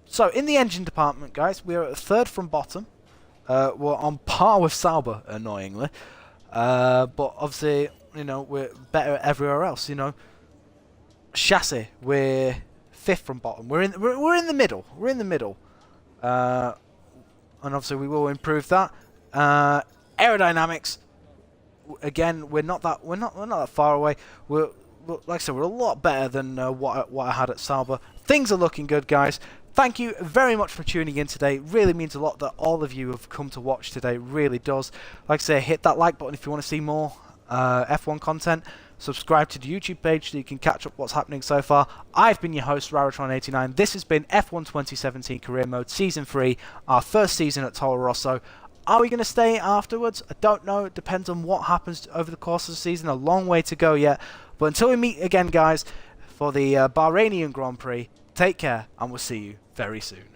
So, in the engine department, guys, we're at 3rd from bottom. We're on par with Sauber, annoyingly. But obviously, you know, we're better everywhere else, you know. Chassis, we're 5th from bottom. We're in the middle. We're in the middle. And obviously we will improve that. Aerodynamics, again, we're not that far away. We're like I said, we're a lot better than what I had at Sauber. Things are looking good, guys. Thank you very much for tuning in today. It really means a lot that all of you have come to watch today. It really does. Like I say, hit that like button if you want to see more F1 content. Subscribe to the YouTube page so you can catch up what's happening so far. I've been your host, Raratron89. This has been F1 2017 Career Mode Season 3, our first season at Toro Rosso. Are we going to stay afterwards? I don't know. It depends on what happens over the course of the season. A long way to go yet. But until we meet again, guys, for the Bahrainian Grand Prix, take care, and we'll see you very soon.